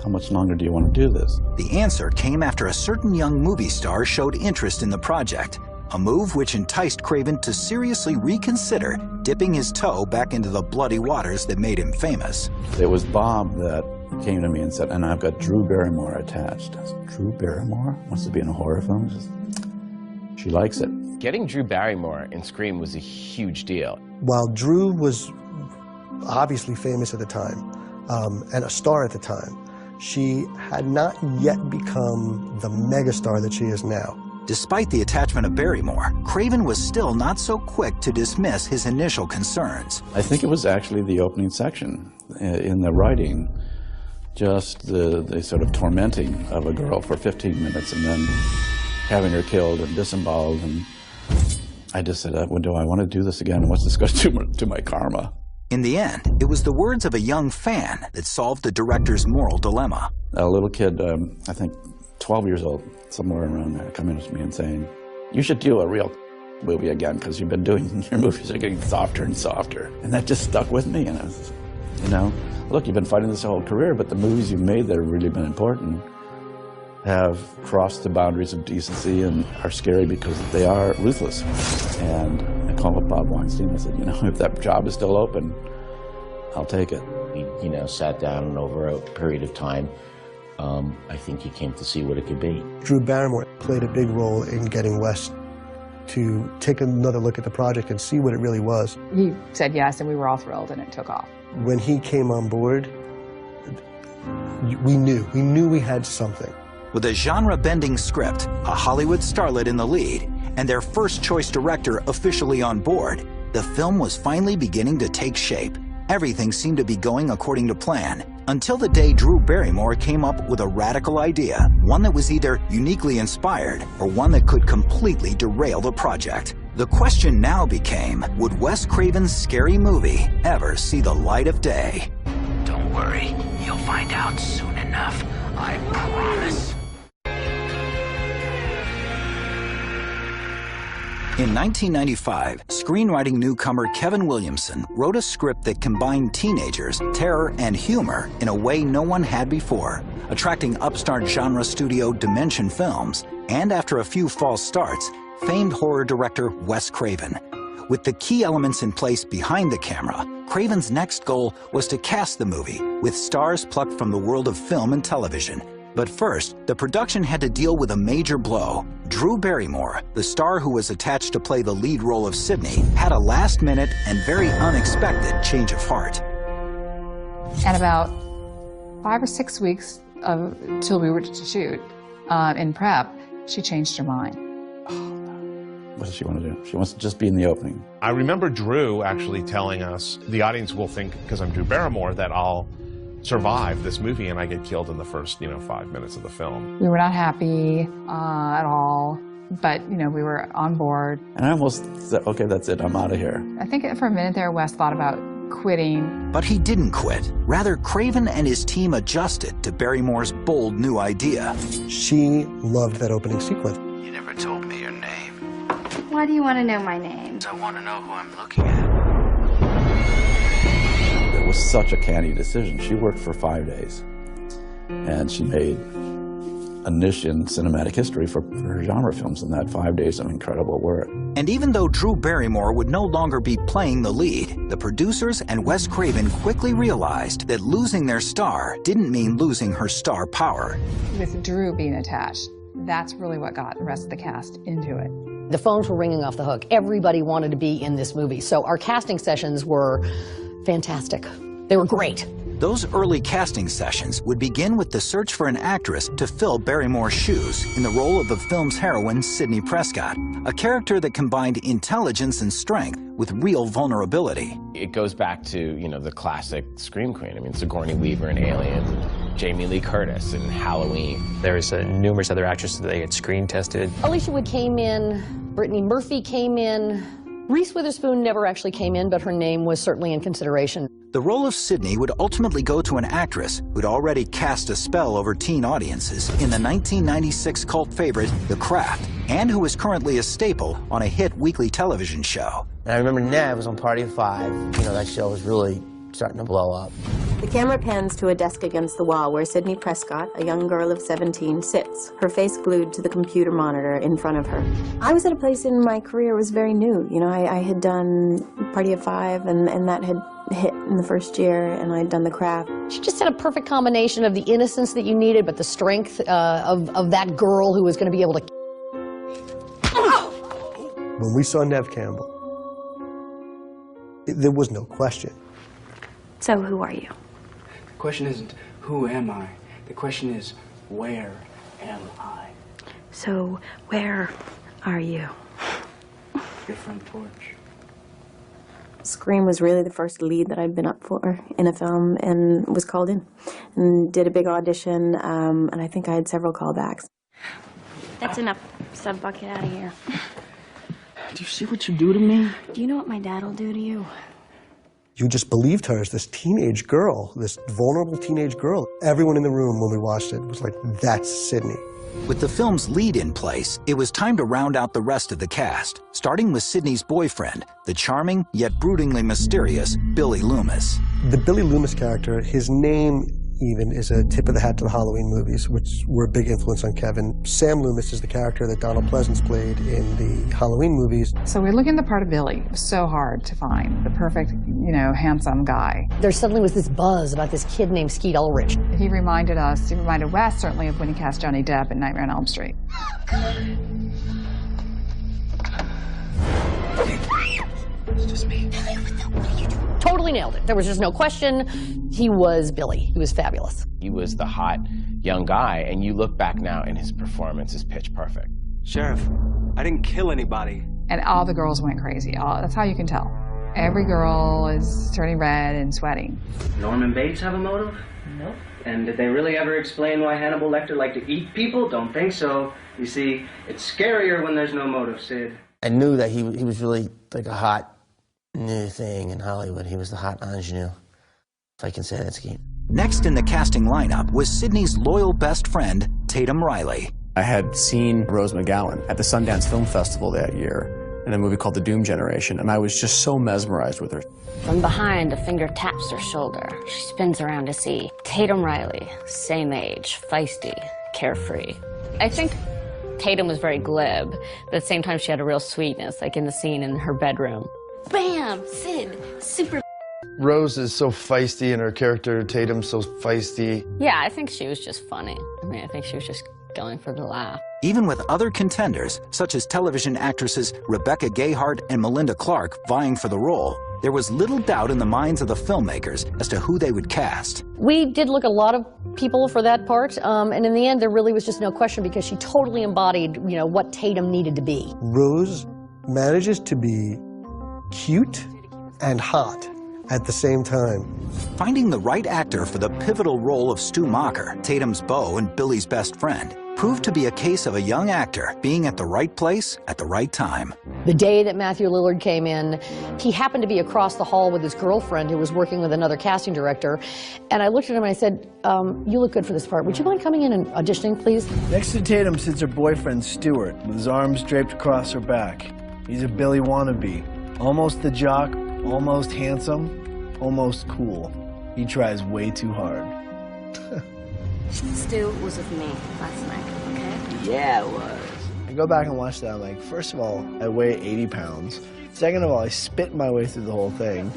how much longer do you want to do this? The answer came after a certain young movie star showed interest in the project, a move which enticed Craven to seriously reconsider dipping his toe back into the bloody waters that made him famous. It was Bob that came to me and said, and I've got Drew Barrymore attached. I said, Drew Barrymore wants to be in a horror film? She likes it. Getting Drew Barrymore in Scream was a huge deal. While Drew was obviously famous at the time, and a star at the time, she had not yet become the megastar that she is now. Despite the attachment of Barrymore, Craven was still not so quick to dismiss his initial concerns. I think it was actually the opening section in the writing, just the sort of tormenting of a girl for 15 minutes and then having her killed and disemboweled. And I just said, well, do I want to do this again? What's this going to do to my karma? In the end, it was the words of a young fan that solved the director's moral dilemma. A little kid, I think 12 years old, somewhere around there, coming to me and saying, you should do a real movie again, because you've been doing, your movies are getting softer and softer. And that just stuck with me. And I was, you know, look, you've been fighting this whole career, but the movies you've made that have really been important have crossed the boundaries of decency and are scary because they are ruthless. And I called up Bob Weinstein and I said, you know, if that job is still open, I'll take it. We, you know, sat down and over a period of time, I think he came to see what it could be. Drew Barrymore played a big role in getting Wes to take another look at the project and see what it really was. He said yes, and we were all thrilled, and it took off. When he came on board, we knew we had something. With a genre-bending script, a Hollywood starlet in the lead, and their first-choice director officially on board, the film was finally beginning to take shape. Everything seemed to be going according to plan, until the day Drew Barrymore came up with a radical idea, one that was either uniquely inspired or one that could completely derail the project. The question now became, would Wes Craven's scary movie ever see the light of day? Don't worry, you'll find out soon enough, I promise. In 1995, screenwriting newcomer Kevin Williamson wrote a script that combined teenagers, terror, and humor in a way no one had before, attracting upstart genre studio Dimension Films, and after a few false starts, famed horror director Wes Craven. With the key elements in place behind the camera, Craven's next goal was to cast the movie with stars plucked from the world of film and television, But first, the production had to deal with a major blow. Drew Barrymore, the star who was attached to play the lead role of Sydney, had a last-minute and very unexpected change of heart. And about 5 or 6 weeks till we were to shoot in prep, she changed her mind. What does she want to do? She wants to just be in the opening. I remember Drew actually telling us, the audience will think, because I'm Drew Barrymore, that I'll survive this movie and I get killed in the first, 5 minutes of the film. We were not happy at all, but, we were on board. And I almost said, okay, that's it, I'm out of here. I think for a minute there, Wes thought about quitting. But he didn't quit. Rather, Craven and his team adjusted to Barrymore's bold new idea. She loved that opening sequence. You never told me your name. Why do you want to know my name? I want to know who I'm looking at. It was such a canny decision. She worked for 5 days, and she made a niche in cinematic history for her genre films in that 5 days of incredible work. And even though Drew Barrymore would no longer be playing the lead, the producers and Wes Craven quickly realized that losing their star didn't mean losing her star power. With Drew being attached, that's really what got the rest of the cast into it. The phones were ringing off the hook. Everybody wanted to be in this movie. So our casting sessions were fantastic. They were great. Those early casting sessions would begin with the search for an actress to fill Barrymore's shoes in the role of the film's heroine, Sidney Prescott, a character that combined intelligence and strength with real vulnerability. It goes back to, the classic Scream Queen. I mean, Sigourney Weaver in Alien, Jamie Lee Curtis in Halloween. There's numerous other actresses that they had screen tested. Alicia Wood came in, Brittany Murphy came in, Reese Witherspoon never actually came in, but her name was certainly in consideration. The role of Sidney would ultimately go to an actress who'd already cast a spell over teen audiences in the 1996 cult favorite, The Craft, and who is currently a staple on a hit weekly television show. And I remember Nev was on Party of Five. That show was really starting to blow up. The camera pans to a desk against the wall where Sidney Prescott, a young girl of 17, sits, her face glued to the computer monitor in front of her. I was at a place in my career was very new. I had done Party of Five, and that had hit in the first year, and I'd done The Craft. She just had a perfect combination of the innocence that you needed, but the strength of that girl who was going to be able to... When we saw Nev Campbell, there was no question. So who are you? The question isn't, who am I? The question is, where am I? So where are you? Your front porch. Scream was really the first lead that I'd been up for in a film, and was called in and did a big audition, and I think I had several callbacks. That's enough. Sub bucket out of here. Do you see what you do to me? Do you know what my dad will do to you? You just believed her as this teenage girl, this vulnerable teenage girl. Everyone in the room when we watched it was like, that's Sidney. With the film's lead in place, it was time to round out the rest of the cast, starting with Sidney's boyfriend, the charming yet broodingly mysterious Billy Loomis. The Billy Loomis character, his name even is a tip of the hat to the Halloween movies, which were a big influence on Kevin. Sam Loomis is the character that Donald Pleasance played in the Halloween movies. So we're looking at the part of Billy. It was so hard to find the perfect, handsome guy. There suddenly was this buzz about this kid named Skeet Ulrich. He reminded Wes certainly of when he cast Johnny Depp in Nightmare on Elm Street. It's just me. Totally nailed it. There was just no question. He was Billy. He was fabulous. He was the hot young guy, and you look back now and his performance is pitch perfect. Sheriff, I didn't kill anybody. And all the girls went crazy. That's how you can tell. Every girl is turning red and sweating. Norman Bates have a motive? Nope. And did they really ever explain why Hannibal Lecter liked to eat people? Don't think so. You see, it's scarier when there's no motive, Sid. I knew that he was really like a hot new thing in Hollywood. He was the hot ingenue, if I can say that, Skeet. Next in the casting lineup was Sidney's loyal best friend, Tatum Riley. I had seen Rose McGowan at the Sundance Film Festival that year in a movie called The Doom Generation, and I was just so mesmerized with her. From behind, a finger taps her shoulder. She spins around to see Tatum Riley, same age, feisty, carefree. I think Tatum was very glib, but at the same time she had a real sweetness, like in the scene in her bedroom. Bam! Sid, super. Rose is so feisty, and her character, Tatum's so feisty. Yeah, I think she was just funny. mean, I think she was just going for the laugh. Even with other contenders, such as television actresses Rebecca Gayheart and Melinda Clarke vying for the role, there was little doubt in the minds of the filmmakers as to who they would cast. We did look at a lot of people for that part, and in the end, there really was just no question because she totally embodied, you know, what Tatum needed to be. Rose manages to be cute and hot at the same time. Finding the right actor for the pivotal role of Stu Macher, Tatum's beau and Billy's best friend, proved to be a case of a young actor being at the right place at the right time. The day that Matthew Lillard came in, he happened to be across the hall with his girlfriend who was working with another casting director. And I looked at him and I said, you look good for this part. Would you mind coming in and auditioning, please? Next to Tatum sits her boyfriend, Stuart, with his arms draped across her back. He's a Billy wannabe. Almost the jock, almost handsome, almost cool. He tries way too hard. Stu was with me last night, okay? Yeah, it was. I go back and watch that, I'm like, first of all, I weigh 80 pounds. Second of all, I spit my way through the whole thing.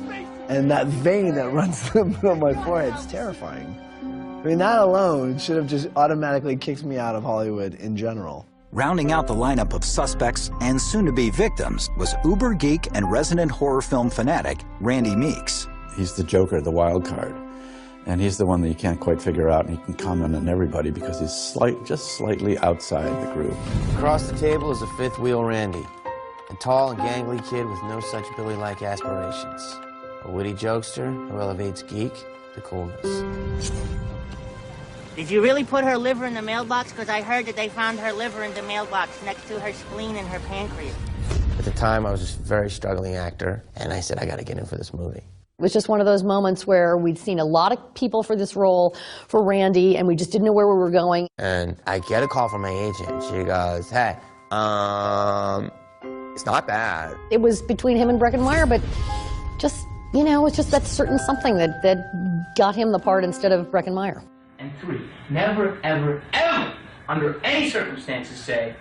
And that vein that runs through the middle of my forehead is terrifying. I mean, that alone should have just automatically kicked me out of Hollywood in general. Rounding out the lineup of suspects and soon-to-be victims was uber geek and resident horror film fanatic Randy Meeks. He's the Joker, the wild card. And he's the one that you can't quite figure out, and he can comment on everybody because he's just slightly outside the group. Across the table is a fifth wheel Randy, a tall and gangly kid with no such Billy-like aspirations. A witty jokester who elevates geek to coolness. Did you really put her liver in the mailbox? Because I heard that they found her liver in the mailbox next to her spleen and her pancreas. At the time, I was just a very struggling actor, and I said, I gotta get in for this movie. It was just one of those moments where we'd seen a lot of people for this role for Randy, and we just didn't know where we were going. And I get a call from my agent. She goes, hey, it's not bad. It was between him and Breckenmeyer, but just, you know, it's just that certain something that got him the part instead of Breckenmeyer. And 3, never, ever, ever, under any circumstances say,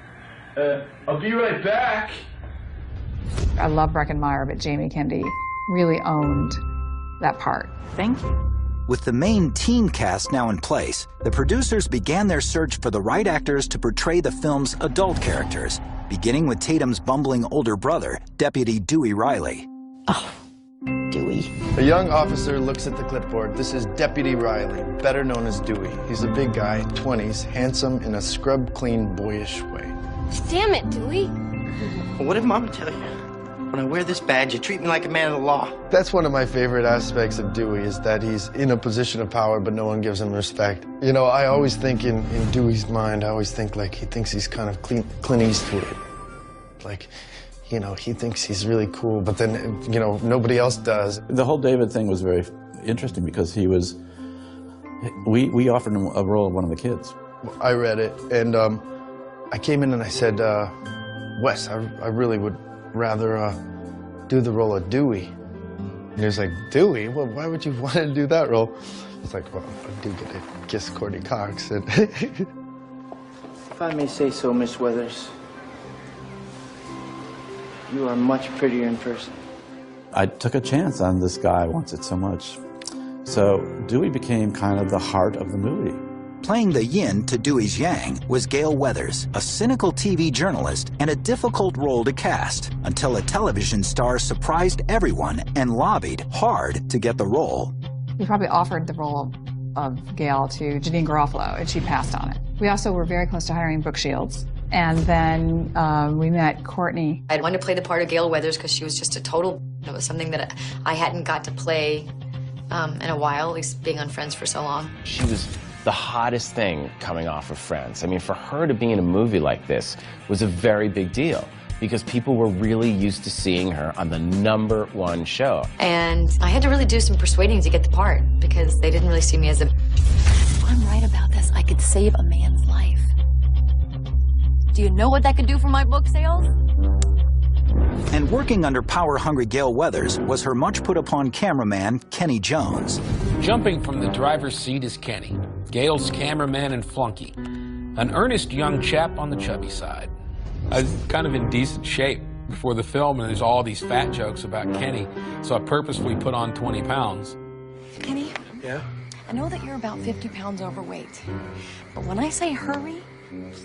I'll be right back. I love Breckenmeyer, but Jamie Kennedy really owned that part. Thank you. With the main teen cast now in place, the producers began their search for the right actors to portray the film's adult characters, beginning with Tatum's bumbling older brother, Deputy Dewey Riley. Oh, Dewey. A young officer looks at the clipboard. This is Deputy Riley, better known as Dewey. He's a big guy, 20s, handsome in a scrub-clean, boyish way. Damn it, Dewey. What did Mama tell you? When I wear this badge, you treat me like a man of the law. That's one of my favorite aspects of Dewey, is that he's in a position of power, but no one gives him respect. You know, I always think in Dewey's mind, I always think like he thinks he's kind of Clint Eastwood. Like, you know, he thinks he's really cool, but then, you know, nobody else does. The whole David thing was very interesting because he was, we offered him a role of one of the kids. I read it, and I came in and I said, Wes, I really would rather do the role of Dewey. And he was like, Dewey? Well, why would you want to do that role? I was like, well, I do get to kiss Courtney Cox. And If I may say so, Miss Weathers, you are much prettier in person. I took a chance on this guy, wants it so much. So Dewey became kind of the heart of the movie. Playing the yin to Dewey's yang was Gale Weathers, a cynical TV journalist and a difficult role to cast, until a television star surprised everyone and lobbied hard to get the role. We probably offered the role of Gale to Janine Garofalo, and she passed on it. We also were very close to hiring Brooke Shields. And then we met Courtney. I wanted to play the part of Gale Weathers because she was just a total, it was something that I hadn't got to play in a while, at least being on Friends for so long. She was the hottest thing coming off of Friends. I mean, for her to be in a movie like this was a very big deal because people were really used to seeing her on the #1 show. And I had to really do some persuading to get the part because they didn't really see me as a... If I'm right about this, I could save a man's life. Do you know what that could do for my book sales? And working under power-hungry Gale Weathers was her much-put-upon cameraman, Kenny Jones. Jumping from the driver's seat is Kenny, Gale's cameraman and flunky, an earnest young chap on the chubby side. I was kind of in decent shape before the film, and there's all these fat jokes about Kenny, so I purposefully put on 20 pounds. Kenny? Yeah? I know that you're about 50 pounds overweight, but when I say hurry,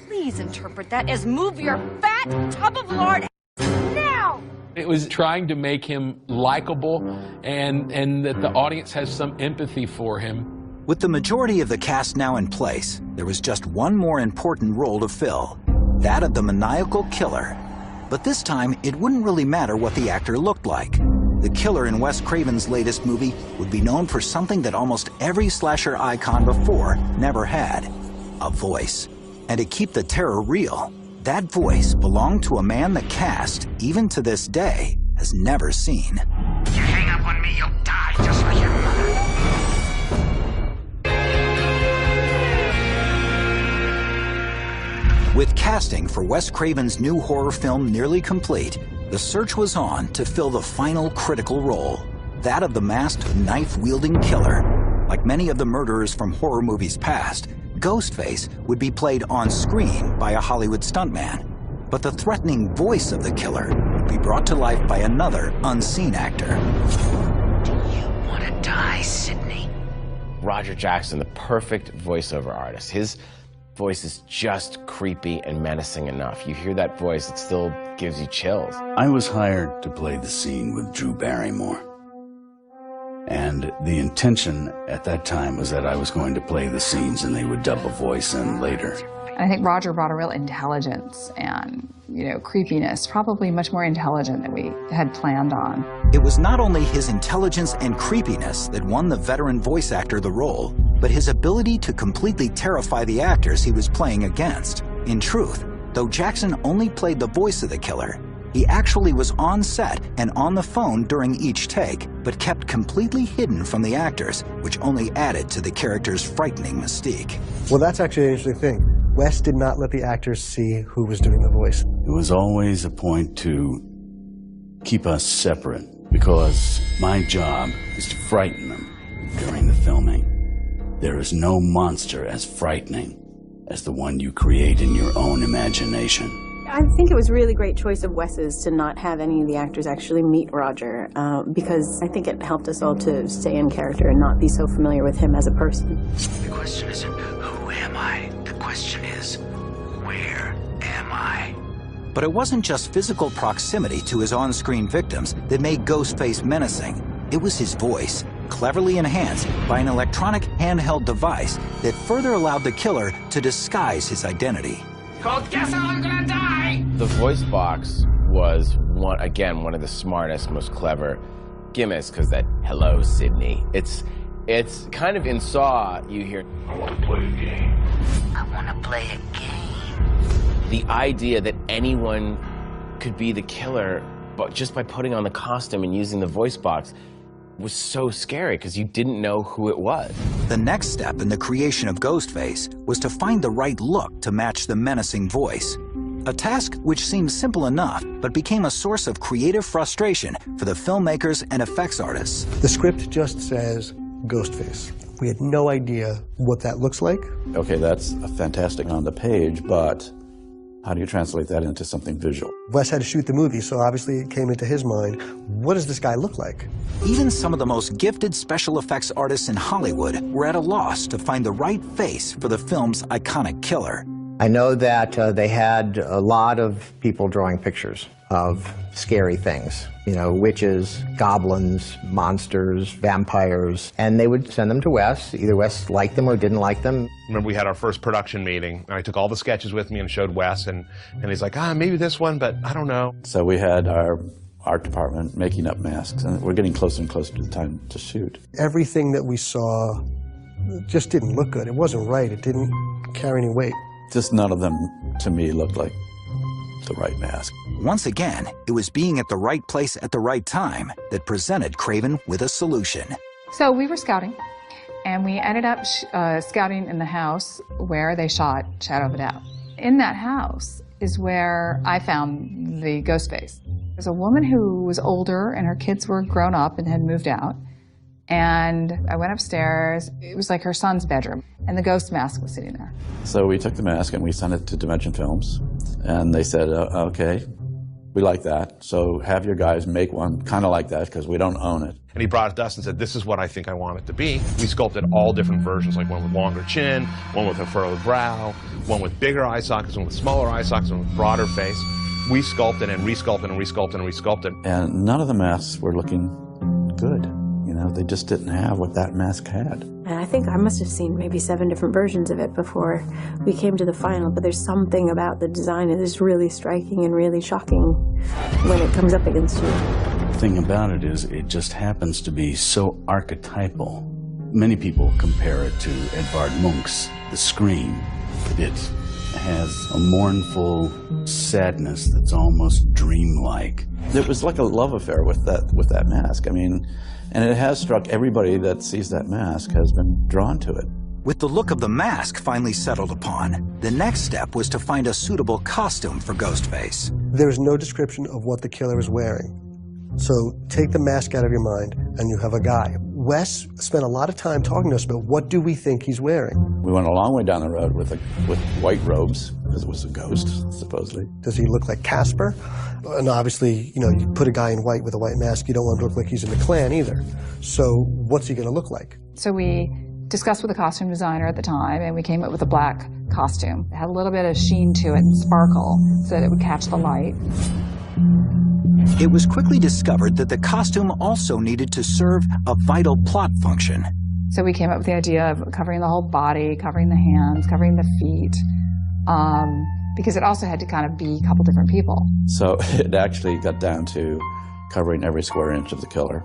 please interpret that as move your fat tub of lard now! It was trying to make him likable and that the audience has some empathy for him. With the majority of the cast now in place, there was just one more important role to fill, that of the maniacal killer. But this time, it wouldn't really matter what the actor looked like. The killer in Wes Craven's latest movie would be known for something that almost every slasher icon before never had, a voice. And to keep the terror real, that voice belonged to a man the cast, even to this day, has never seen. You hang up on me, you'll die just like your mother. With casting for Wes Craven's new horror film nearly complete, the search was on to fill the final critical role, that of the masked, knife-wielding killer. Like many of the murderers from horror movies past, Ghostface would be played on screen by a Hollywood stuntman. But the threatening voice of the killer would be brought to life by another unseen actor. Do you want to die, Sidney? Roger Jackson, the perfect voiceover artist. His voice is just creepy and menacing enough. You hear that voice, it still gives you chills. I was hired to play the scene with Drew Barrymore. And the intention at that time was that I was going to play the scenes and they would dub a voice in later. I think Roger brought a real intelligence and, creepiness, probably much more intelligent than we had planned on. It was not only his intelligence and creepiness that won the veteran voice actor the role, but his ability to completely terrify the actors he was playing against. In truth, though Jackson only played the voice of the killer, he actually was on set and on the phone during each take, but kept completely hidden from the actors, which only added to the character's frightening mystique. Well, that's actually an interesting thing. Wes did not let the actors see who was doing the voice. It was always a point to keep us separate because my job is to frighten them during the filming. There is no monster as frightening as the one you create in your own imagination. I think it was a really great choice of Wes's to not have any of the actors actually meet Roger, because I think it helped us all to stay in character and not be so familiar with him as a person. The question isn't, who am I? The question is, where am I? But it wasn't just physical proximity to his on-screen victims that made Ghostface menacing. It was his voice, cleverly enhanced by an electronic handheld device that further allowed the killer to disguise his identity. Called Guess How I'm Gonna Die! The voice box was, one of the smartest, most clever gimmicks, because that, hello, Sidney. It's kind of in Saw, you hear, I want to play a game. I want to play a game. The idea that anyone could be the killer, but just by putting on the costume and using the voice box, was so scary because you didn't know who it was. The next step in the creation of Ghostface was to find the right look to match the menacing voice. A task which seemed simple enough, but became a source of creative frustration for the filmmakers and effects artists. The script just says Ghostface. We had no idea what that looks like. Okay, that's fantastic on the page, but how do you translate that into something visual? Wes had to shoot the movie, so obviously it came into his mind, what does this guy look like? Even some of the most gifted special effects artists in Hollywood were at a loss to find the right face for the film's iconic killer. I know that they had a lot of people drawing pictures of scary things. Witches, goblins, monsters, vampires, and they would send them to Wes. Either Wes liked them or didn't like them. Remember, we had our first production meeting, and I took all the sketches with me and showed Wes, and he's like, maybe this one, but I don't know. So we had our art department making up masks, and we're getting closer and closer to the time to shoot. Everything that we saw just didn't look good. It wasn't right. It didn't carry any weight. Just none of them, to me, looked like the right mask. Once again, it was being at the right place at the right time that presented Craven with a solution. So we were scouting, and we ended up scouting in the house where they shot Shadow of a Doubt. In that house is where I found the ghost face. There's a woman who was older, and her kids were grown up and had moved out. And I went upstairs. It was like her son's bedroom, and the ghost mask was sitting there. So we took the mask and we sent it to Dimension Films, and they said, okay, We like that. So have your guys make one kind of like that because we don't own it. And he brought it to us and said, this is what I think I want it to be. We sculpted all different versions, like one with longer chin, one with a furrowed brow, one with bigger eye sockets, one with smaller eye sockets, one with broader face. We sculpted and resculpted and resculpted and resculpted. And none of the masks were looking good. You know, they just didn't have what that mask had. And I think I must have seen maybe 7 different versions of it before we came to the final, but there's something about the design that is really striking and really shocking when it comes up against you. The thing about it is, it just happens to be so archetypal. Many people compare it to Edvard Munch's The Scream. It has a mournful sadness that's almost dreamlike. It was like a love affair with that mask. I mean, and it has struck everybody that sees that mask has been drawn to it. With the look of the mask finally settled upon, the next step was to find a suitable costume for Ghostface. There's no description of what the killer is wearing. So take the mask out of your mind, and you have a guy. Wes spent a lot of time talking to us about what do we think he's wearing. We went a long way down the road with white robes, because it was a ghost, supposedly. Does he look like Casper? And obviously, you know, you put a guy in white with a white mask, you don't want him to look like he's in the Klan either. So what's he going to look like? So we discussed with the costume designer at the time, and we came up with a black costume. It had a little bit of sheen to it and sparkle so that it would catch the light. It was quickly discovered that the costume also needed to serve a vital plot function. So we came up with the idea of covering the whole body, covering the hands, covering the feet, because it also had to kind of be a couple different people. So it actually got down to covering every square inch of the killer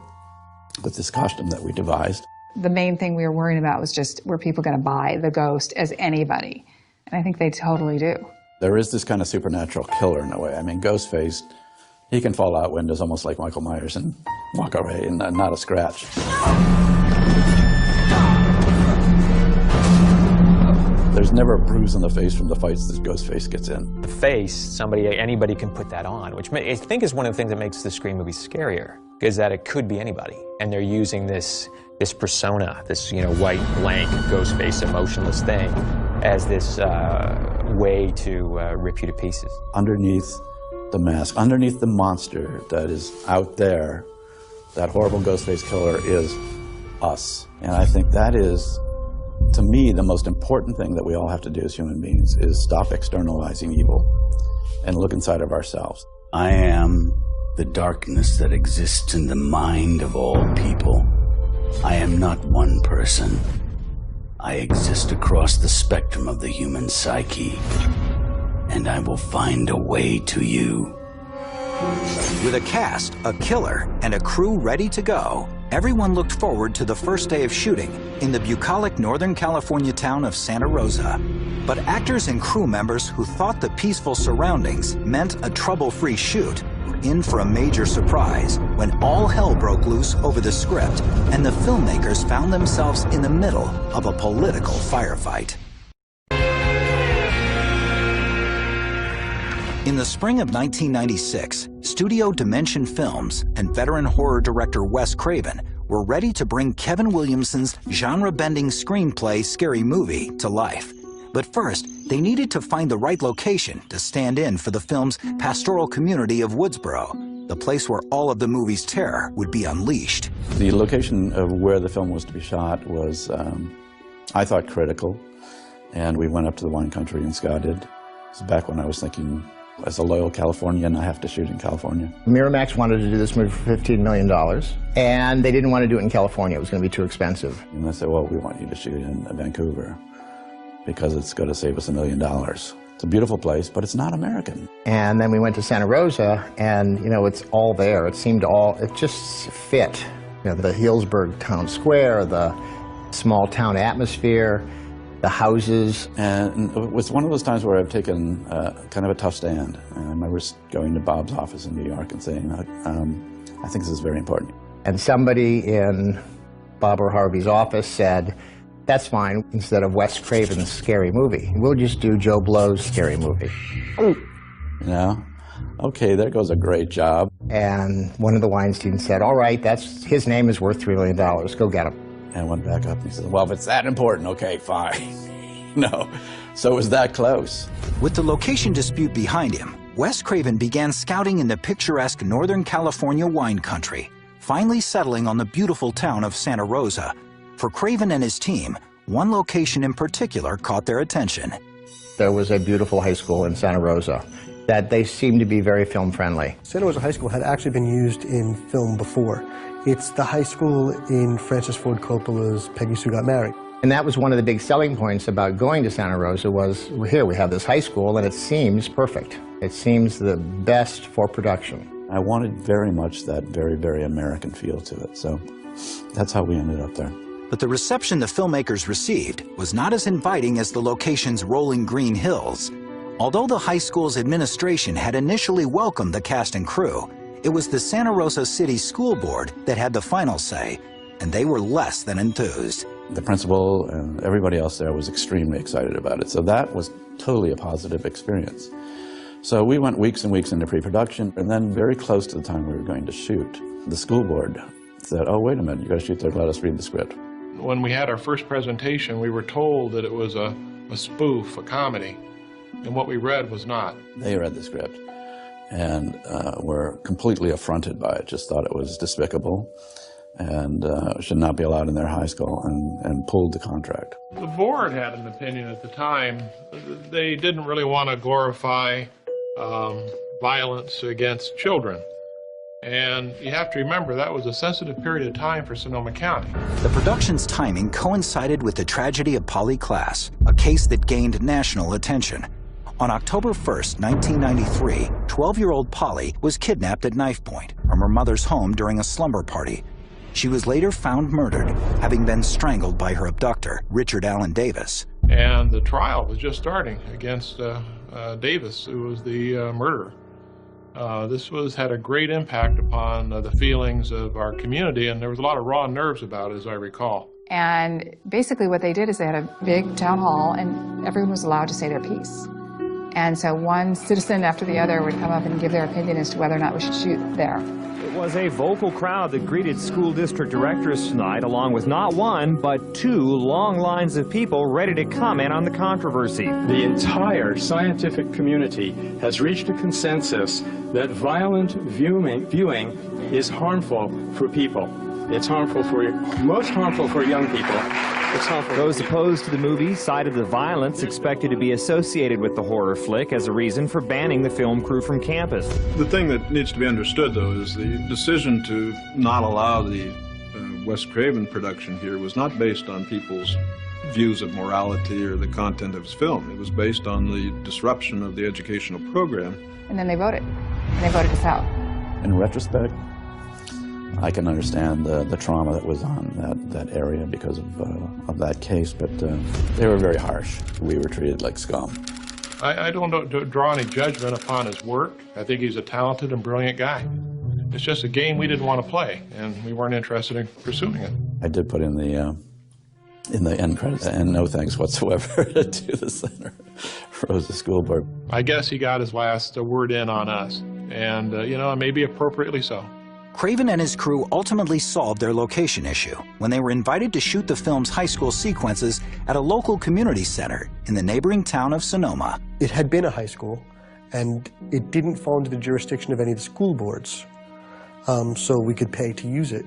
with this costume that we devised. The main thing we were worrying about was just, were people going to buy the ghost as anybody? And I think they totally do. There is this kind of supernatural killer in a way. I mean, Ghostface, he can fall out windows almost like Michael Myers and walk away and not a scratch. There's never a bruise on the face from the fights that Ghostface gets in. The face, anybody can put that on, which I think is one of the things that makes the Scream movie scarier, is that it could be anybody. And they're using this persona, this white, blank, Ghostface, emotionless thing, as this way to rip you to pieces. Underneath the mask, underneath the monster that is out there, that horrible Ghostface killer is us. And I think that is, to me, the most important thing that we all have to do as human beings is stop externalizing evil and look inside of ourselves. I am the darkness that exists in the mind of all people. I am not one person. I exist across the spectrum of the human psyche, and I will find a way to you. With a cast, a killer, and a crew ready to go, everyone looked forward to the first day of shooting in the bucolic Northern California town of Santa Rosa. But actors and crew members who thought the peaceful surroundings meant a trouble-free shoot were in for a major surprise when all hell broke loose over the script and the filmmakers found themselves in the middle of a political firefight. In the spring of 1996, Studio Dimension Films and veteran horror director Wes Craven were ready to bring Kevin Williamson's genre-bending screenplay Scary Movie to life. But first, they needed to find the right location to stand in for the film's pastoral community of Woodsboro, the place where all of the movie's terror would be unleashed. The location of where the film was to be shot was, I thought, critical. And we went up to the wine country, and Scott did. It was back when I was thinking, as a loyal Californian, I have to shoot in California. Miramax wanted to do this movie for $15 million, and they didn't want to do it in California. It was going to be too expensive. And they said, well, we want you to shoot in Vancouver because it's going to save us $1 million. It's a beautiful place, but it's not American. And then we went to Santa Rosa, and, it's all there. It seemed it just fit. The Healdsburg town square, the small town atmosphere, the houses. And it was one of those times where I've taken kind of a tough stand. And I remember going to Bob's office in New York and saying, I think this is very important. And somebody in Bob or Harvey's office said, that's fine, instead of Wes Craven's Scary Movie. We'll just do Joe Blow's Scary Movie. Okay, there goes a great job. And one of the Weinstein said, all right, his name is worth $3 million, go get him. And went back up and he said, well, if it's that important, okay, fine. No, so it was that close. With the location dispute behind him, Wes Craven began scouting into picturesque Northern California wine country, finally settling on the beautiful town of Santa Rosa. For Craven and his team, one location in particular caught their attention. There was a beautiful high school in Santa Rosa that they seemed to be very film friendly. Santa Rosa High School had actually been used in film before. It's the high school in Francis Ford Coppola's Peggy Sue Got Married. And that was one of the big selling points about going to Santa Rosa was, here we have this high school and it seems perfect. It seems the best for production. I wanted very much that very, very American feel to it, so that's how we ended up there. But the reception the filmmakers received was not as inviting as the location's rolling green hills. Although the high school's administration had initially welcomed the cast and crew, it was the Santa Rosa City School Board that had the final say, and they were less than enthused. The principal and everybody else there was extremely excited about it, so that was totally a positive experience. So we went weeks and weeks into pre-production, and then very close to the time we were going to shoot, the school board said, oh, wait a minute, you got to shoot there, let us read the script. When we had our first presentation, we were told that it was a spoof, a comedy, and what we read was not. They read the script and were completely affronted by it, just thought it was despicable and should not be allowed in their high school, and pulled the contract. The board had an opinion at the time. They didn't really want to glorify violence against children. And you have to remember, that was a sensitive period of time for Sonoma County. The production's timing coincided with the tragedy of Polly Klaas, a case that gained national attention. On October 1st, 1993, 12-year-old Polly was kidnapped at knife point from her mother's home during a slumber party. She was later found murdered, having been strangled by her abductor, Richard Allen Davis. And the trial was just starting against Davis, who was the murderer. This had a great impact upon the feelings of our community, and there was a lot of raw nerves about it, as I recall. And basically what they did is they had a big town hall, and everyone was allowed to say their piece. And so one citizen after the other would come up and give their opinion as to whether or not we should shoot there. It was a vocal crowd that greeted school district directors tonight, along with not one, but two long lines of people ready to comment on the controversy. The entire scientific community has reached a consensus that violent viewing is harmful for people. It's most harmful for young people. Those opposed to the movie cited the violence expected to be associated with the horror flick as a reason for banning the film crew from campus. The thing that needs to be understood, though, is the decision to not allow the Wes Craven production here was not based on people's views of morality or the content of his film. It was based on the disruption of the educational program. And then they voted. And they voted us out. In retrospect, I can understand the trauma that was on that area because of that case, but they were very harsh. We were treated like scum. I don't draw any judgment upon his work. I think he's a talented and brilliant guy. It's just a game we didn't want to play, and we weren't interested in pursuing it. I did put in the end credits, and no thanks whatsoever to the Santa Rosa School Board. I guess he got his last word in on us, and maybe appropriately so. Craven and his crew ultimately solved their location issue when they were invited to shoot the film's high school sequences at a local community center in the neighboring town of Sonoma. It had been a high school, and it didn't fall into the jurisdiction of any of the school boards, so we could pay to use it,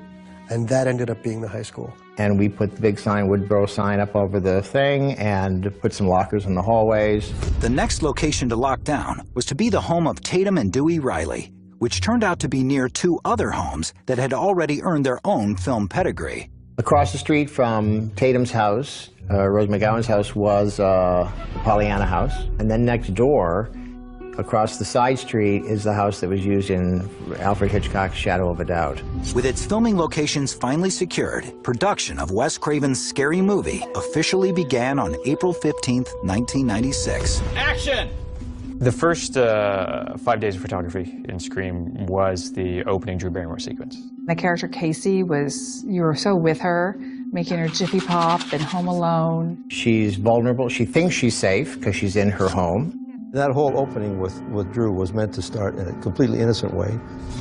and that ended up being the high school. And we put the big sign, Woodboro sign up over the thing and put some lockers in the hallways. The next location to lock down was to be the home of Tatum and Dewey Riley, which turned out to be near two other homes that had already earned their own film pedigree. Across the street from Tatum's house, Rose McGowan's house, was the Pollyanna house. And then next door, across the side street, is the house that was used in Alfred Hitchcock's Shadow of a Doubt. With its filming locations finally secured, production of Wes Craven's Scary Movie officially began on April 15th, 1996. Action! The first 5 days of photography in Scream was the opening Drew Barrymore sequence. The character Casey you were so with her, making her Jiffy Pop and Home Alone. She's vulnerable. She thinks she's safe because she's in her home. That whole opening with Drew was meant to start in a completely innocent way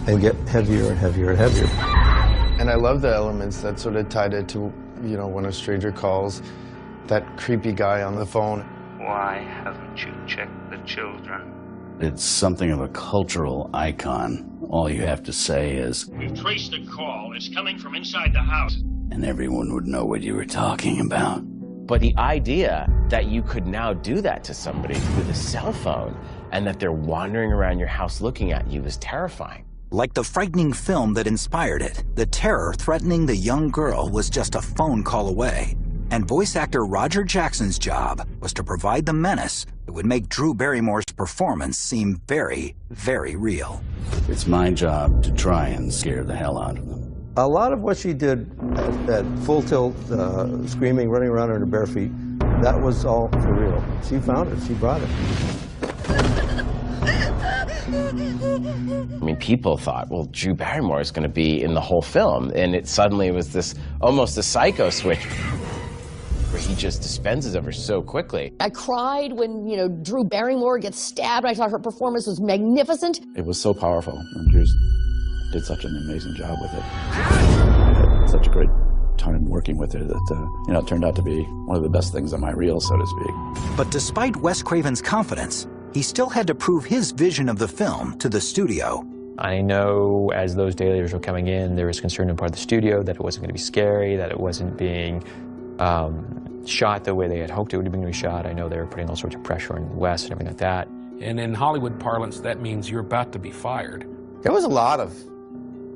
and get heavier and heavier and heavier. And I love the elements that sort of tied it to, when a stranger calls, that creepy guy on the phone. Why haven't you checked the children? It's something of a cultural icon. All you have to say is, We've traced the call. It's coming from inside the house. and everyone would know what you were talking about. But the idea that you could now do that to somebody with a cell phone and that they're wandering around your house looking at you is terrifying. Like the frightening film that inspired it, the terror threatening the young girl was just a phone call away. And voice actor Roger Jackson's job was to provide the menace that would make Drew Barrymore's performance seem very, very real. It's my job to try and scare the hell out of them. A lot of what she did at full tilt, screaming, running around on her bare feet, that was all for real. She found it. She brought it. I mean, people thought, well, Drew Barrymore is going to be in the whole film, and it suddenly was this almost a psycho switch where he just dispenses of her so quickly. I cried when, Drew Barrymore gets stabbed. I thought her performance was magnificent. It was so powerful, and Drew did such an amazing job with it. I had such a great time working with her that, it turned out to be one of the best things on my reel, so to speak. But despite Wes Craven's confidence, he still had to prove his vision of the film to the studio. I know as those dailies were coming in, there was concern on part of the studio that it wasn't going to be scary, that it wasn't being shot the way they had hoped it would have been shot. I know they were putting all sorts of pressure on Wes and everything like that. And in Hollywood parlance, that means you're about to be fired. There was a lot of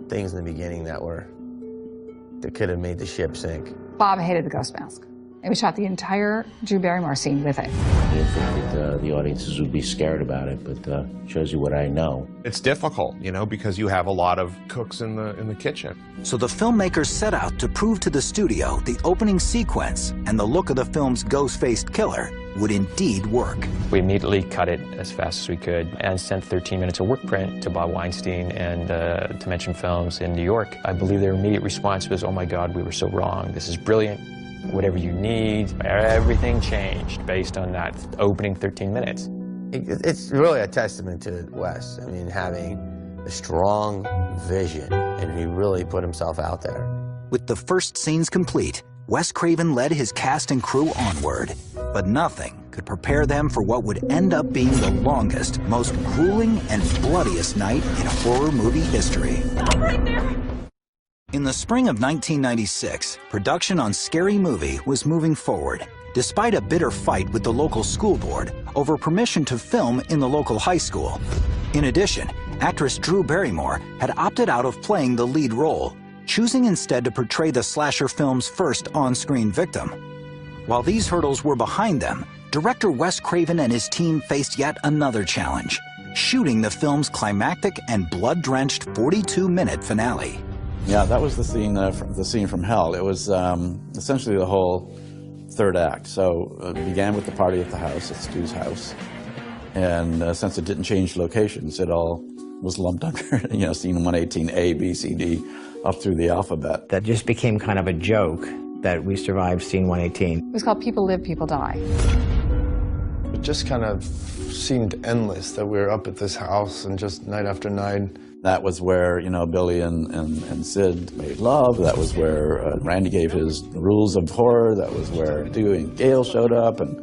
things in the beginning that could have made the ship sink. Bob hated the ghost mask. And we shot the entire Drew Barrymore scene with it. I didn't think that the audiences would be scared about it, but shows you what I know. It's difficult, because you have a lot of cooks in the kitchen. So the filmmakers set out to prove to the studio the opening sequence and the look of the film's ghost-faced killer would indeed work. We immediately cut it as fast as we could and sent 13 minutes of work print to Bob Weinstein and Dimension Films in New York. I believe their immediate response was, oh my God, we were so wrong. This is brilliant. Whatever you need, everything changed based on that opening 13 minutes. It's really a testament to Wes. I mean, having a strong vision, and he really put himself out there. With the first scenes complete, Wes Craven led his cast and crew onward, but nothing could prepare them for what would end up being the longest, most grueling, and bloodiest night in horror movie history. Right there. In the spring of 1996, production on Scary Movie was moving forward, despite a bitter fight with the local school board over permission to film in the local high school. In addition, actress Drew Barrymore had opted out of playing the lead role, choosing instead to portray the slasher film's first on-screen victim. While these hurdles were behind them, director Wes Craven and his team faced yet another challenge, shooting the film's climactic and blood-drenched 42-minute finale. Yeah, that was the scene from Hell. It was essentially the whole third act. So it began with the party at the house, at Stu's house. And since it didn't change locations, it all was lumped under, scene 118A, B, C, D, up through the alphabet. That just became kind of a joke that we survived scene 118. It was called People Live, People Die. It just kind of seemed endless that we were up at this house and just night after night. That was where, Billy and Sid made love. That was where Randy gave his rules of horror. That was where Stu and Gail showed up. And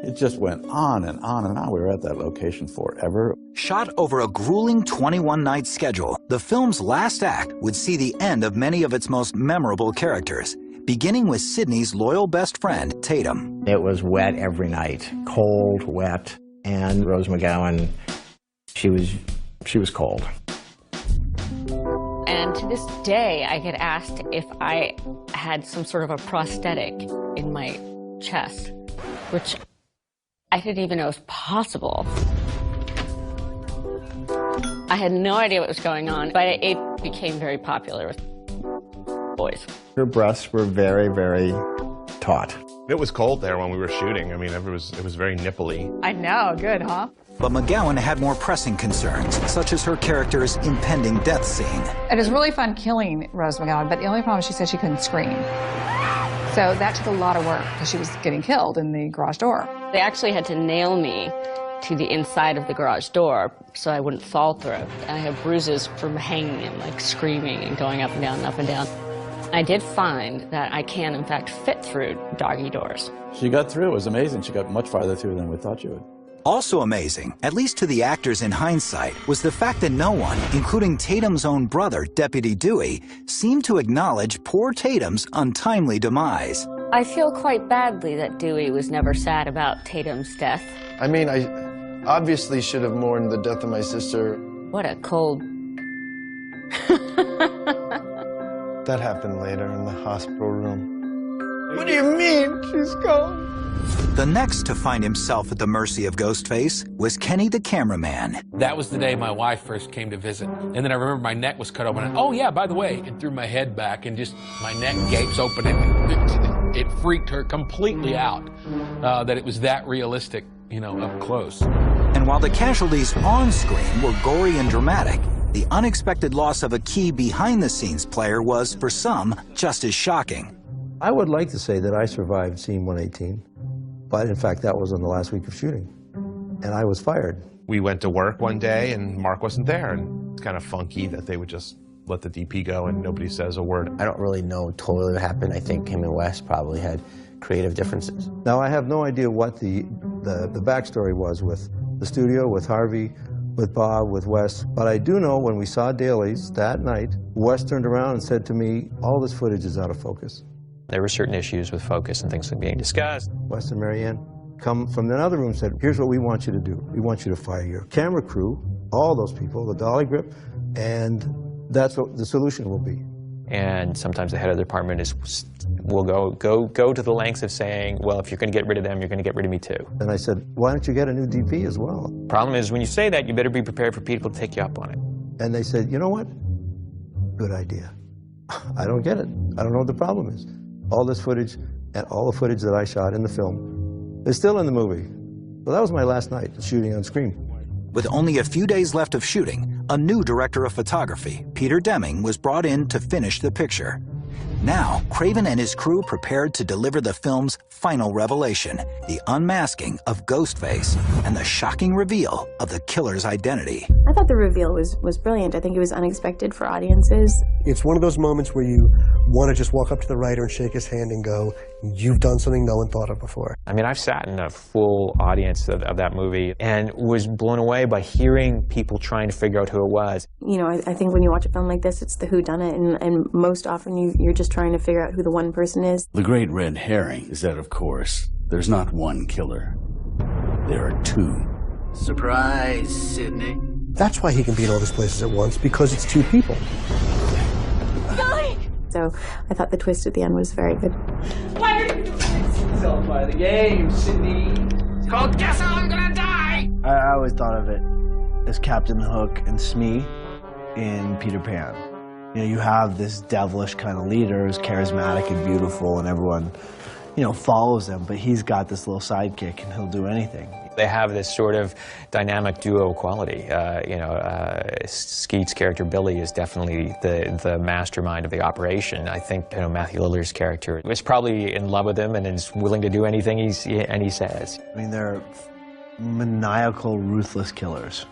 it just went on and on and on. We were at that location forever. Shot over a grueling 21-night schedule, the film's last act would see the end of many of its most memorable characters, beginning with Sidney's loyal best friend, Tatum. It was wet every night, cold, wet, and Rose McGowan, she was cold. And to this day, I get asked if I had some sort of a prosthetic in my chest, which I didn't even know was possible. I had no idea what was going on, but it became very popular with boys. Her breasts were very, very taut. It was cold there when we were shooting. I mean, it was very nipply. I know, good, huh? But McGowan had more pressing concerns, such as her character's impending death scene. It was really fun killing Rose McGowan, but the only problem, she said she couldn't scream. So that took a lot of work, because she was getting killed in the garage door. They actually had to nail me to the inside of the garage door so I wouldn't fall through. And I have bruises from hanging and screaming and going up and down and up and down. I did find that I can, in fact, fit through doggy doors. She got through. It was amazing. She got much farther through than we thought she would. Also amazing, at least to the actors in hindsight, was the fact that no one, including Tatum's own brother, Deputy Dewey, seemed to acknowledge poor Tatum's untimely demise. I feel quite badly that Dewey was never sad about Tatum's death. I mean, I obviously should have mourned the death of my sister. What a cold... That happened later in the hospital room. What do you mean she's gone? The next to find himself at the mercy of Ghostface was Kenny the cameraman. That was the day my wife first came to visit. And then I remember my neck was cut open. And, oh, yeah, by the way, and threw my head back and just my neck gapes open. And it freaked her completely out that it was that realistic, you know, up close. And while the casualties on screen were gory and dramatic, the unexpected loss of a key behind-the-scenes player was, for some, just as shocking. I would like to say that I survived scene 118, but in fact that was on the last week of shooting, and I was fired. We went to work one day and Mark wasn't there, and it's kind of funky that they would just let the DP go and nobody says a word. I don't really know totally what happened. I think him and Wes probably had creative differences. Now I have no idea what the backstory was with the studio, with Harvey, with Bob, with Wes, but I do know when we saw dailies that night, Wes turned around and said to me, all this footage is out of focus. There were certain issues with focus and things being discussed. Wes and Marianne come from another room and said, here's what we want you to do. We want you to fire your camera crew, all those people, the dolly grip, and that's what the solution will be. And sometimes the head of the department will go to the lengths of saying, well, if you're going to get rid of them, you're going to get rid of me too. And I said, why don't you get a new DP as well? Problem is, when you say that, you better be prepared for people to take you up on it. And they said, you know what? Good idea. I don't get it. I don't know what the problem is. All this footage and all the footage that I shot in the film is still in the movie. Well, that was my last night shooting on Scream. With only a few days left of shooting, a new director of photography, Peter Deming, was brought in to finish the picture. Now, Craven and his crew prepared to deliver the film's final revelation, the unmasking of Ghostface and the shocking reveal of the killer's identity. I thought the reveal was brilliant. I think it was unexpected for audiences. It's one of those moments where you want to just walk up to the writer and shake his hand and go, you've done something no one thought of before. I mean, I've sat in a full audience of that movie and was blown away by hearing people trying to figure out who it was. You know, I think when you watch a film like this, it's the whodunit, and most often you're just trying to figure out who the one person is. The great red herring is that, of course, there's not one killer. There are two. Surprise, Sidney. That's why he can be in all these places at once, because it's two people. So I thought the twist at the end was very good. Why are you doing this? It's all part of the game, Sidney. It's called Guess How I'm Gonna Die! I always thought of it as Captain Hook and Smee in Peter Pan. You know, you have this devilish kind of leader who's charismatic and beautiful and everyone, you know, follows him, but he's got this little sidekick and he'll do anything. They have this sort of dynamic duo quality. Skeet's character Billy is definitely the mastermind of the operation. I think Matthew Lillard's character is probably in love with him and is willing to do anything he says. I mean, they're maniacal, ruthless killers.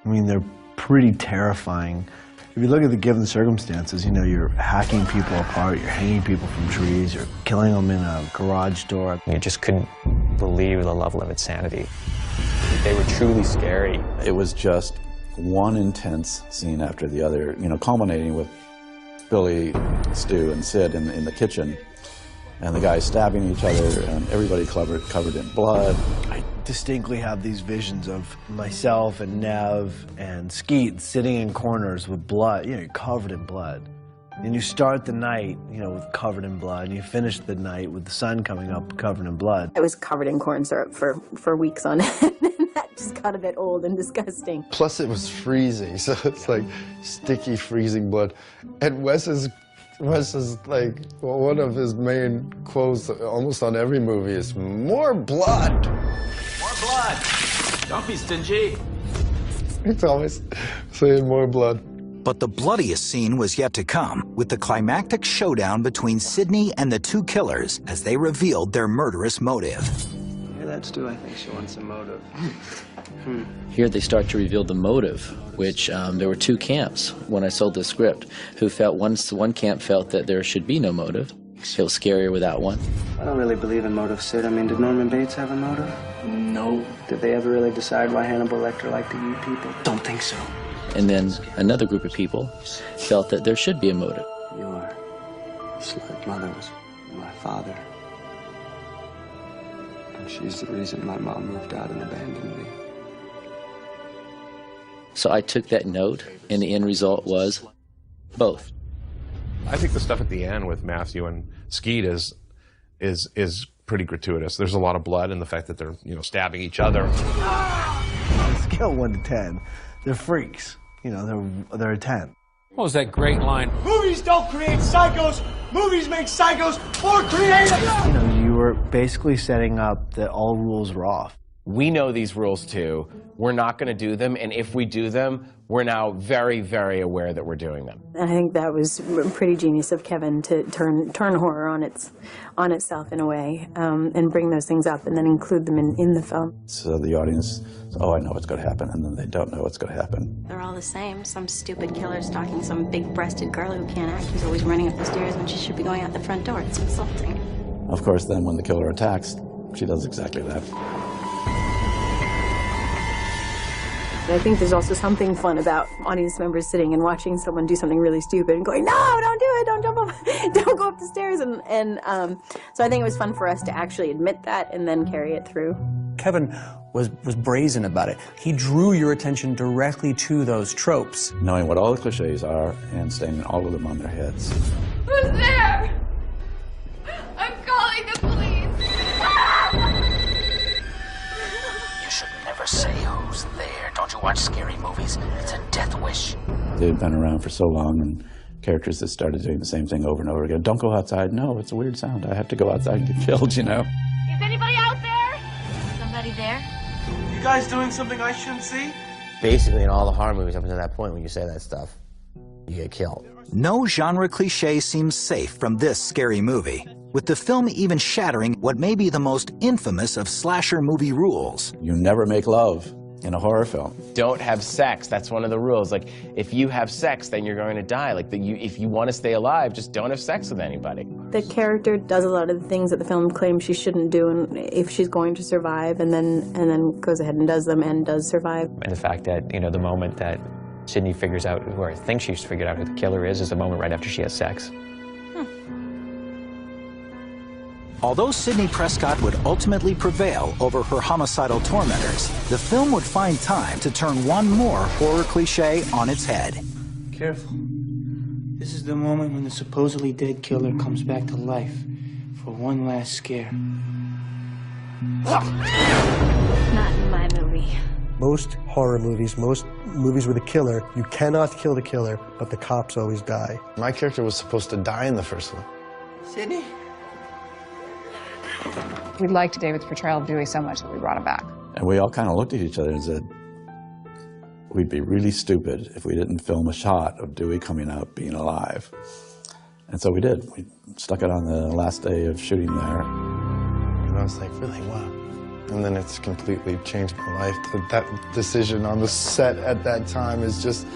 I mean, they're pretty terrifying. If you look at the given circumstances, you know, you're hacking people apart, you're hanging people from trees, you're killing them in a garage door. You just couldn't believe the level of insanity. They were truly scary. It was just one intense scene after the other, you know, culminating with Billy, Stu, and Sid in the kitchen, and the guys stabbing each other, and everybody covered in blood. I distinctly have these visions of myself and Nev and Skeet sitting in corners with blood, you know, covered in blood. And you start the night, you know, covered in blood, and you finish the night with the sun coming up covered in blood. I was covered in corn syrup for weeks on end, and that just got a bit old and disgusting. Plus it was freezing, so it's like sticky, freezing blood. And Wes is like, well, one of his main quotes almost on every movie is, more blood! More blood! Don't be stingy. He's always saying more blood. But the bloodiest scene was yet to come, with the climactic showdown between Sidney and the two killers as they revealed their murderous motive. You hear that, Stu? I think she wants a motive. Here they start to reveal the motive, which there were two camps when I sold the script, who felt one camp felt that there should be no motive. It was scarier without one. I don't really believe in motive, Sid. I mean, did Norman Bates have a motive? No. Did they ever really decide why Hannibal Lecter liked to eat people? Don't think so. And then another group of people felt that there should be a motive. Your slut mother was my father. And she's the reason my mom moved out and abandoned me. So I took that note, and the end result was both. I think the stuff at the end with Matthew and Skeet is pretty gratuitous. There's a lot of blood, and the fact that they're stabbing each other. On a scale of 1 to 10, they're freaks. They're a 10. What was that great line? Movies don't create psychos. Movies make psychos more creative. You were basically setting up that all rules were off. We know these rules too. We're not going to do them, and if we do them, we're now very, very aware that we're doing them. And I think that was pretty genius of Kevin to turn horror on itself in a way, and bring those things up and then include them in the film. So the audience, oh, I know what's going to happen, and then they don't know what's going to happen. They're all the same. Some stupid killer stalking some big-breasted girl who can't act, who's always running up the stairs when she should be going out the front door. It's insulting. Of course, then when the killer attacks, she does exactly that. I think there's also something fun about audience members sitting and watching someone do something really stupid and going, no, don't do it, don't jump up, don't go up the stairs. And so I think it was fun for us to actually admit that and then carry it through. Kevin was brazen about it. He drew your attention directly to those tropes. Knowing what all the cliches are and staying all of them on their heads. Who's there? I'm calling the police. You should never say who's there. Don't you watch scary movies? It's a death wish. They've been around for so long, and characters that started doing the same thing over and over again. Don't go outside. No, it's a weird sound. I have to go outside and get killed, Is anybody out there? Somebody there? You guys doing something I shouldn't see? Basically, in all the horror movies up until that point, when you say that stuff, you get killed. No genre cliche seems safe from this scary movie, with the film even shattering what may be the most infamous of slasher movie rules. You never make love in a horror film. Don't have sex. That's one of the rules. Like, if you have sex, then you're going to die. Like, if you want to stay alive, just don't have sex with anybody. The character does a lot of the things that the film claims she shouldn't do, and if she's going to survive, and then goes ahead and does them and does survive. And the fact that, the moment that Sydney figures out, or I think she's figured out who the killer is the moment right after she has sex. Although Sidney Prescott would ultimately prevail over her homicidal tormentors, the film would find time to turn one more horror cliche on its head. Careful. This is the moment when the supposedly dead killer comes back to life for one last scare. Not in my movie. Most horror movies, most movies with a killer, you cannot kill the killer, but the cops always die. My character was supposed to die in the first one. Sydney? We liked David's portrayal of Dewey so much that we brought him back. And we all kind of looked at each other and said, we'd be really stupid if we didn't film a shot of Dewey coming out being alive. And so we did. We stuck it on the last day of shooting there. And I was like, really, wow. And then it's completely changed my life. That decision on the set at that time is just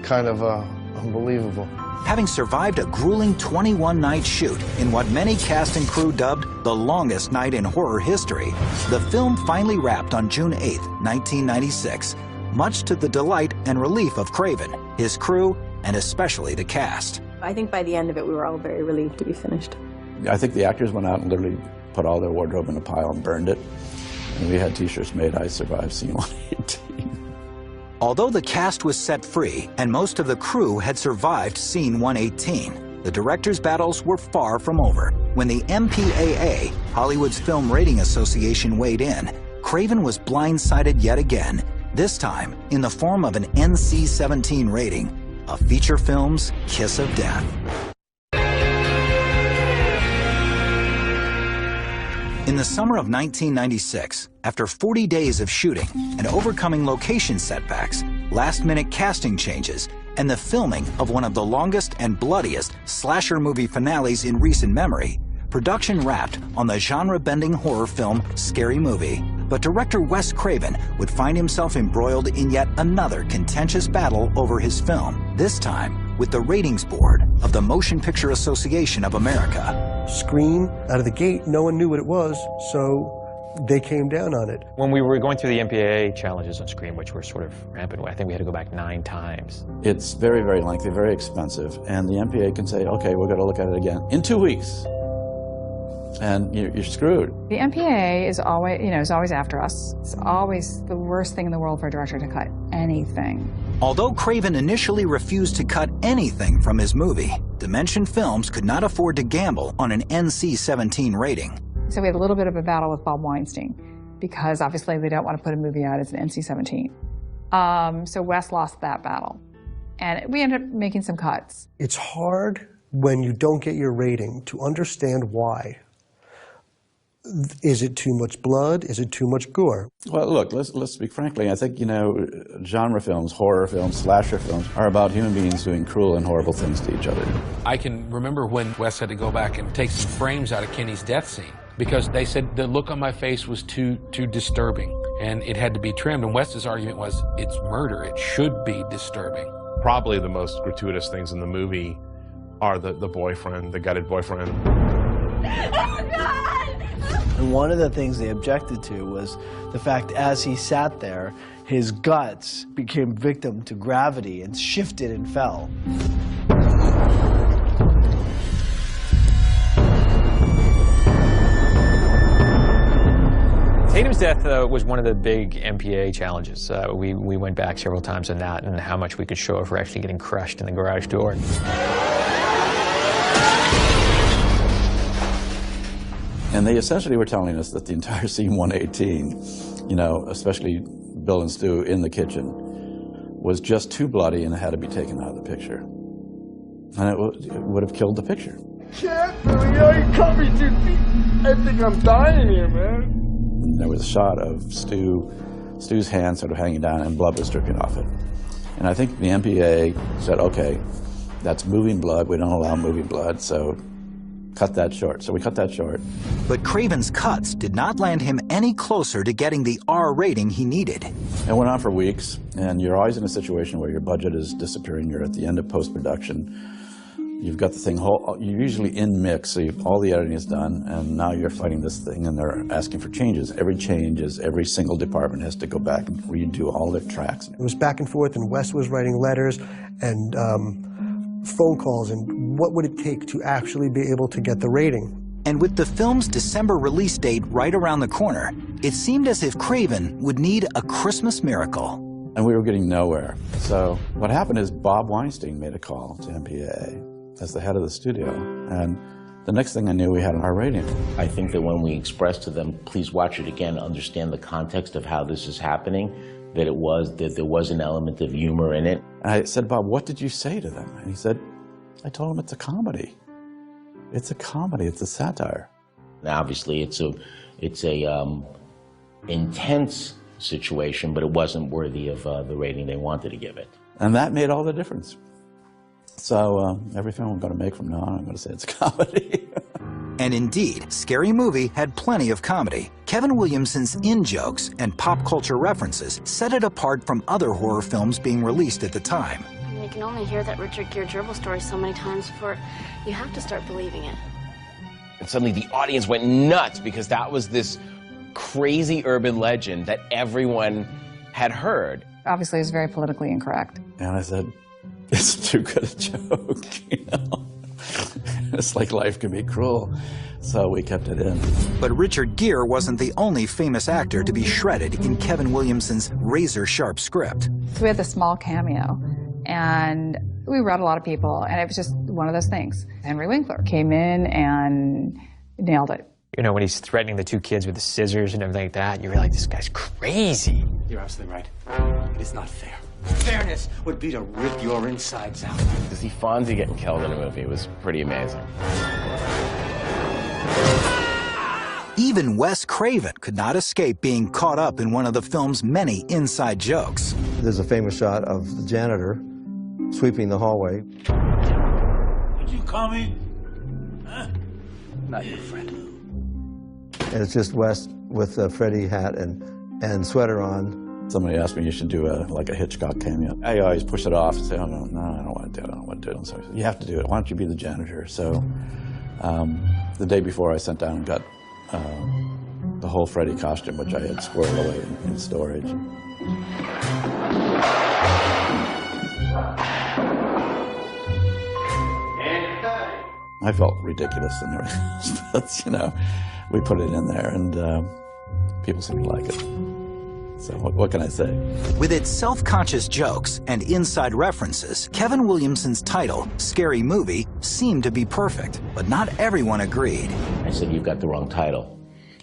kind of unbelievable. Having survived a grueling 21-night shoot in what many cast and crew dubbed the longest night in horror history, the film finally wrapped on June 8, 1996, much to the delight and relief of Craven, his crew, and especially the cast. I think by the end of it, we were all very relieved to be finished. I think the actors went out and literally put all their wardrobe in a pile and burned it. And we had t-shirts made, I survived scene 118. Although the cast was set free and most of the crew had survived scene 118, the directors' battles were far from over. When the MPAA, Hollywood's Film Rating Association, weighed in, Craven was blindsided yet again, this time in the form of an NC-17 rating, a feature film's kiss of death. In the summer of 1996, after 40 days of shooting and overcoming location setbacks, last-minute casting changes, and the filming of one of the longest and bloodiest slasher movie finales in recent memory, production wrapped on the genre-bending horror film Scary Movie. But director Wes Craven would find himself embroiled in yet another contentious battle over his film, this time with the ratings board of the Motion Picture Association of America. Scream, out of the gate, no one knew what it was, so they came down on it. When we were going through the MPAA challenges on Scream, which were sort of rampant, I think we had to go back 9 times. It's very, very lengthy, very expensive, and the MPAA can say, okay, we're going to look at it again in 2 weeks. And you're screwed. The MPAA is always, is always after us. It's always the worst thing in the world for a director to cut anything. Although Craven initially refused to cut anything from his movie, Dimension Films could not afford to gamble on an NC-17 rating. So we had a little bit of a battle with Bob Weinstein, because obviously they don't want to put a movie out as an NC-17. So Wes lost that battle, and we ended up making some cuts. It's hard when you don't get your rating to understand why. Is it too much blood? Is it too much gore? Well, look, let's speak frankly. I think, genre films, horror films, slasher films are about human beings doing cruel and horrible things to each other. I can remember when Wes had to go back and take some frames out of Kenny's death scene because they said the look on my face was too disturbing and it had to be trimmed. And Wes's argument was, it's murder. It should be disturbing. Probably the most gratuitous things in the movie are the boyfriend, the gutted boyfriend. Oh, God! And one of the things they objected to was the fact as he sat there, his guts became victim to gravity and shifted and fell. Tatum's death was one of the big MPAA challenges. We went back several times on that and how much we could show of her actually getting crushed in the garage door. And they essentially were telling us that the entire scene 118, especially Bill and Stu in the kitchen, was just too bloody and it had to be taken out of the picture. And it would have killed the picture. Can't, you cut me too deep. I think I'm dying here, man. And there was a shot of Stu's hand sort of hanging down and blood was dripping off it. And I think the MPAA said, okay, that's moving blood. We don't allow moving blood, so cut that short. So we cut that short. But Craven's cuts did not land him any closer to getting the R rating he needed. It went on for weeks, and you're always in a situation where your budget is disappearing. You're at the end of post-production. You've got the thing, you're usually in mix, so all the editing is done, and now you're fighting this thing, and they're asking for changes. Every change is, every single department has to go back and redo all their tracks. It was back and forth, and Wes was writing letters and phone calls, and what would it take to actually be able to get the rating? And with the film's December release date right around the corner, it seemed as if Craven would need a Christmas miracle. And we were getting nowhere. So what happened is Bob Weinstein made a call to MPAA as the head of the studio, and the next thing I knew, we had an R rating. I think that when we expressed to them, please watch it again, understand the context of how this is happening, that there was an element of humor in it. And I said, Bob, what did you say to them? And he said, I told them it's a comedy. It's a comedy, it's a satire. Now, obviously, it's a intense situation, but it wasn't worthy of the rating they wanted to give it. And that made all the difference. So every film I'm going to make from now on, I'm going to say it's a comedy. And indeed, Scary Movie had plenty of comedy. Kevin Williamson's in-jokes and pop culture references set it apart from other horror films being released at the time. You can only hear that Richard Gere gerbil story so many times before you have to start believing it. And suddenly the audience went nuts because that was this crazy urban legend that everyone had heard. Obviously, it was very politically incorrect. And I said, it's too good a joke, It's like life can be cruel. So we kept it in. But Richard Gere wasn't the only famous actor to be shredded in Kevin Williamson's razor-sharp script. So we had this small cameo, and we read a lot of people, and it was just one of those things. Henry Winkler came in and nailed it. When he's threatening the 2 kids with the scissors and everything like that, you're like, this guy's crazy. You're absolutely right. It is not fair. Fairness would be to rip your insides out. To see Fonzie getting killed in a movie was pretty amazing. Even Wes Craven could not escape being caught up in one of the film's many inside jokes. There's a famous shot of the janitor sweeping the hallway. Did you call me? Huh? Not your friend. And it's just Wes with a Freddy hat and sweater on. Somebody asked me, you should do like a Hitchcock cameo. I always push it off and say, oh, no, I don't want to do it, I don't want to do it. So I said, you have to do it. Why don't you be the janitor? So the day before, I sent down and got the whole Freddy costume, which I had squirreled away in storage. I felt ridiculous in there, but you know, we put it in there, and people seem to like it. So what can I say? With its self-conscious jokes and inside references, Kevin Williamson's title, Scary Movie, seemed to be perfect, but not everyone agreed. I said, you've got the wrong title.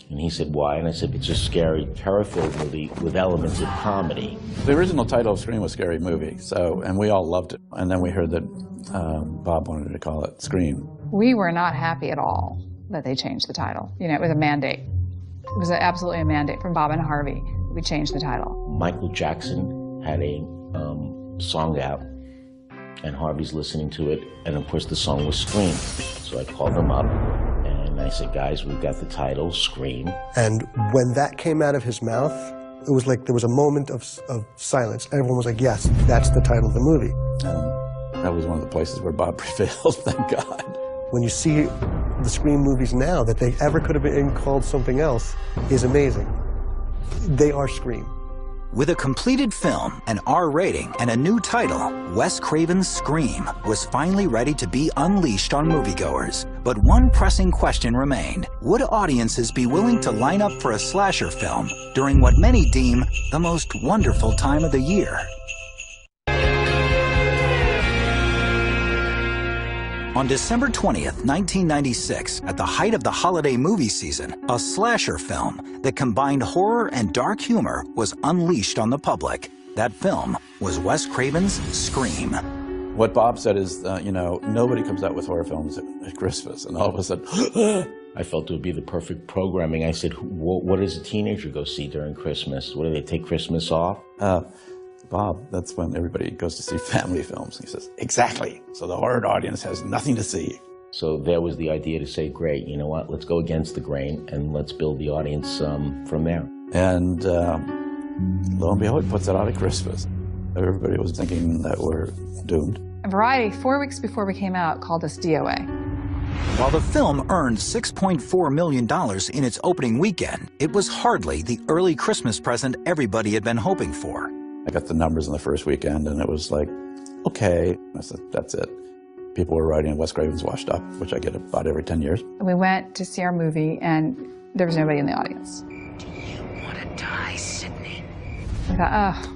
And he said, why? And I said, it's a scary, terror-filled movie with elements of comedy. The original title of Scream was Scary Movie, and we all loved it. And then we heard that Bob wanted to call it Scream. We were not happy at all that they changed the title. You know, it was a mandate. It was absolutely a mandate from Bob and Harvey. We changed the title. Michael Jackson had a song out, and Harvey's listening to it, and of course the song was Scream. So I called them up, and I said, guys, we've got the title, Scream. And when that came out of his mouth, it was like there was a moment of silence. Everyone was like, yes, that's the title of the movie. That was one of the places where Bob prevailed, thank God. When you see the Scream movies now, that they ever could have been called something else is amazing. They are Scream. With a completed film, an R rating, and a new title, Wes Craven's Scream was finally ready to be unleashed on moviegoers. But one pressing question remained. Would audiences be willing to line up for a slasher film during what many deem the most wonderful time of the year? On December 20th, 1996, at the height of the holiday movie season, a slasher film that combined horror and dark humor was unleashed on the public. That film was Wes Craven's Scream. What Bob said is, you know, nobody comes out with horror films at Christmas, and all of a sudden, I felt it would be the perfect programming. I said, what does a teenager go see during Christmas? What, do they take Christmas off? Bob, that's when everybody goes to see family films. He says, exactly. So the horror audience has nothing to see. So there was the idea to say, great, you know what, let's go against the grain and let's build the audience from there. And lo and behold, he puts it out at Christmas. Everybody was thinking that we're doomed. Variety, 4 weeks before we came out, called us DOA. While the film earned $6.4 million in its opening weekend, it was hardly the early Christmas present everybody had been hoping for. I got the numbers in the first weekend, and it was like, okay. I said, that's it. People were writing Wes Craven's washed up, which I get about every 10 years. We went to see our movie, and there was nobody in the audience. Do you want to die, Sydney? I thought, oh,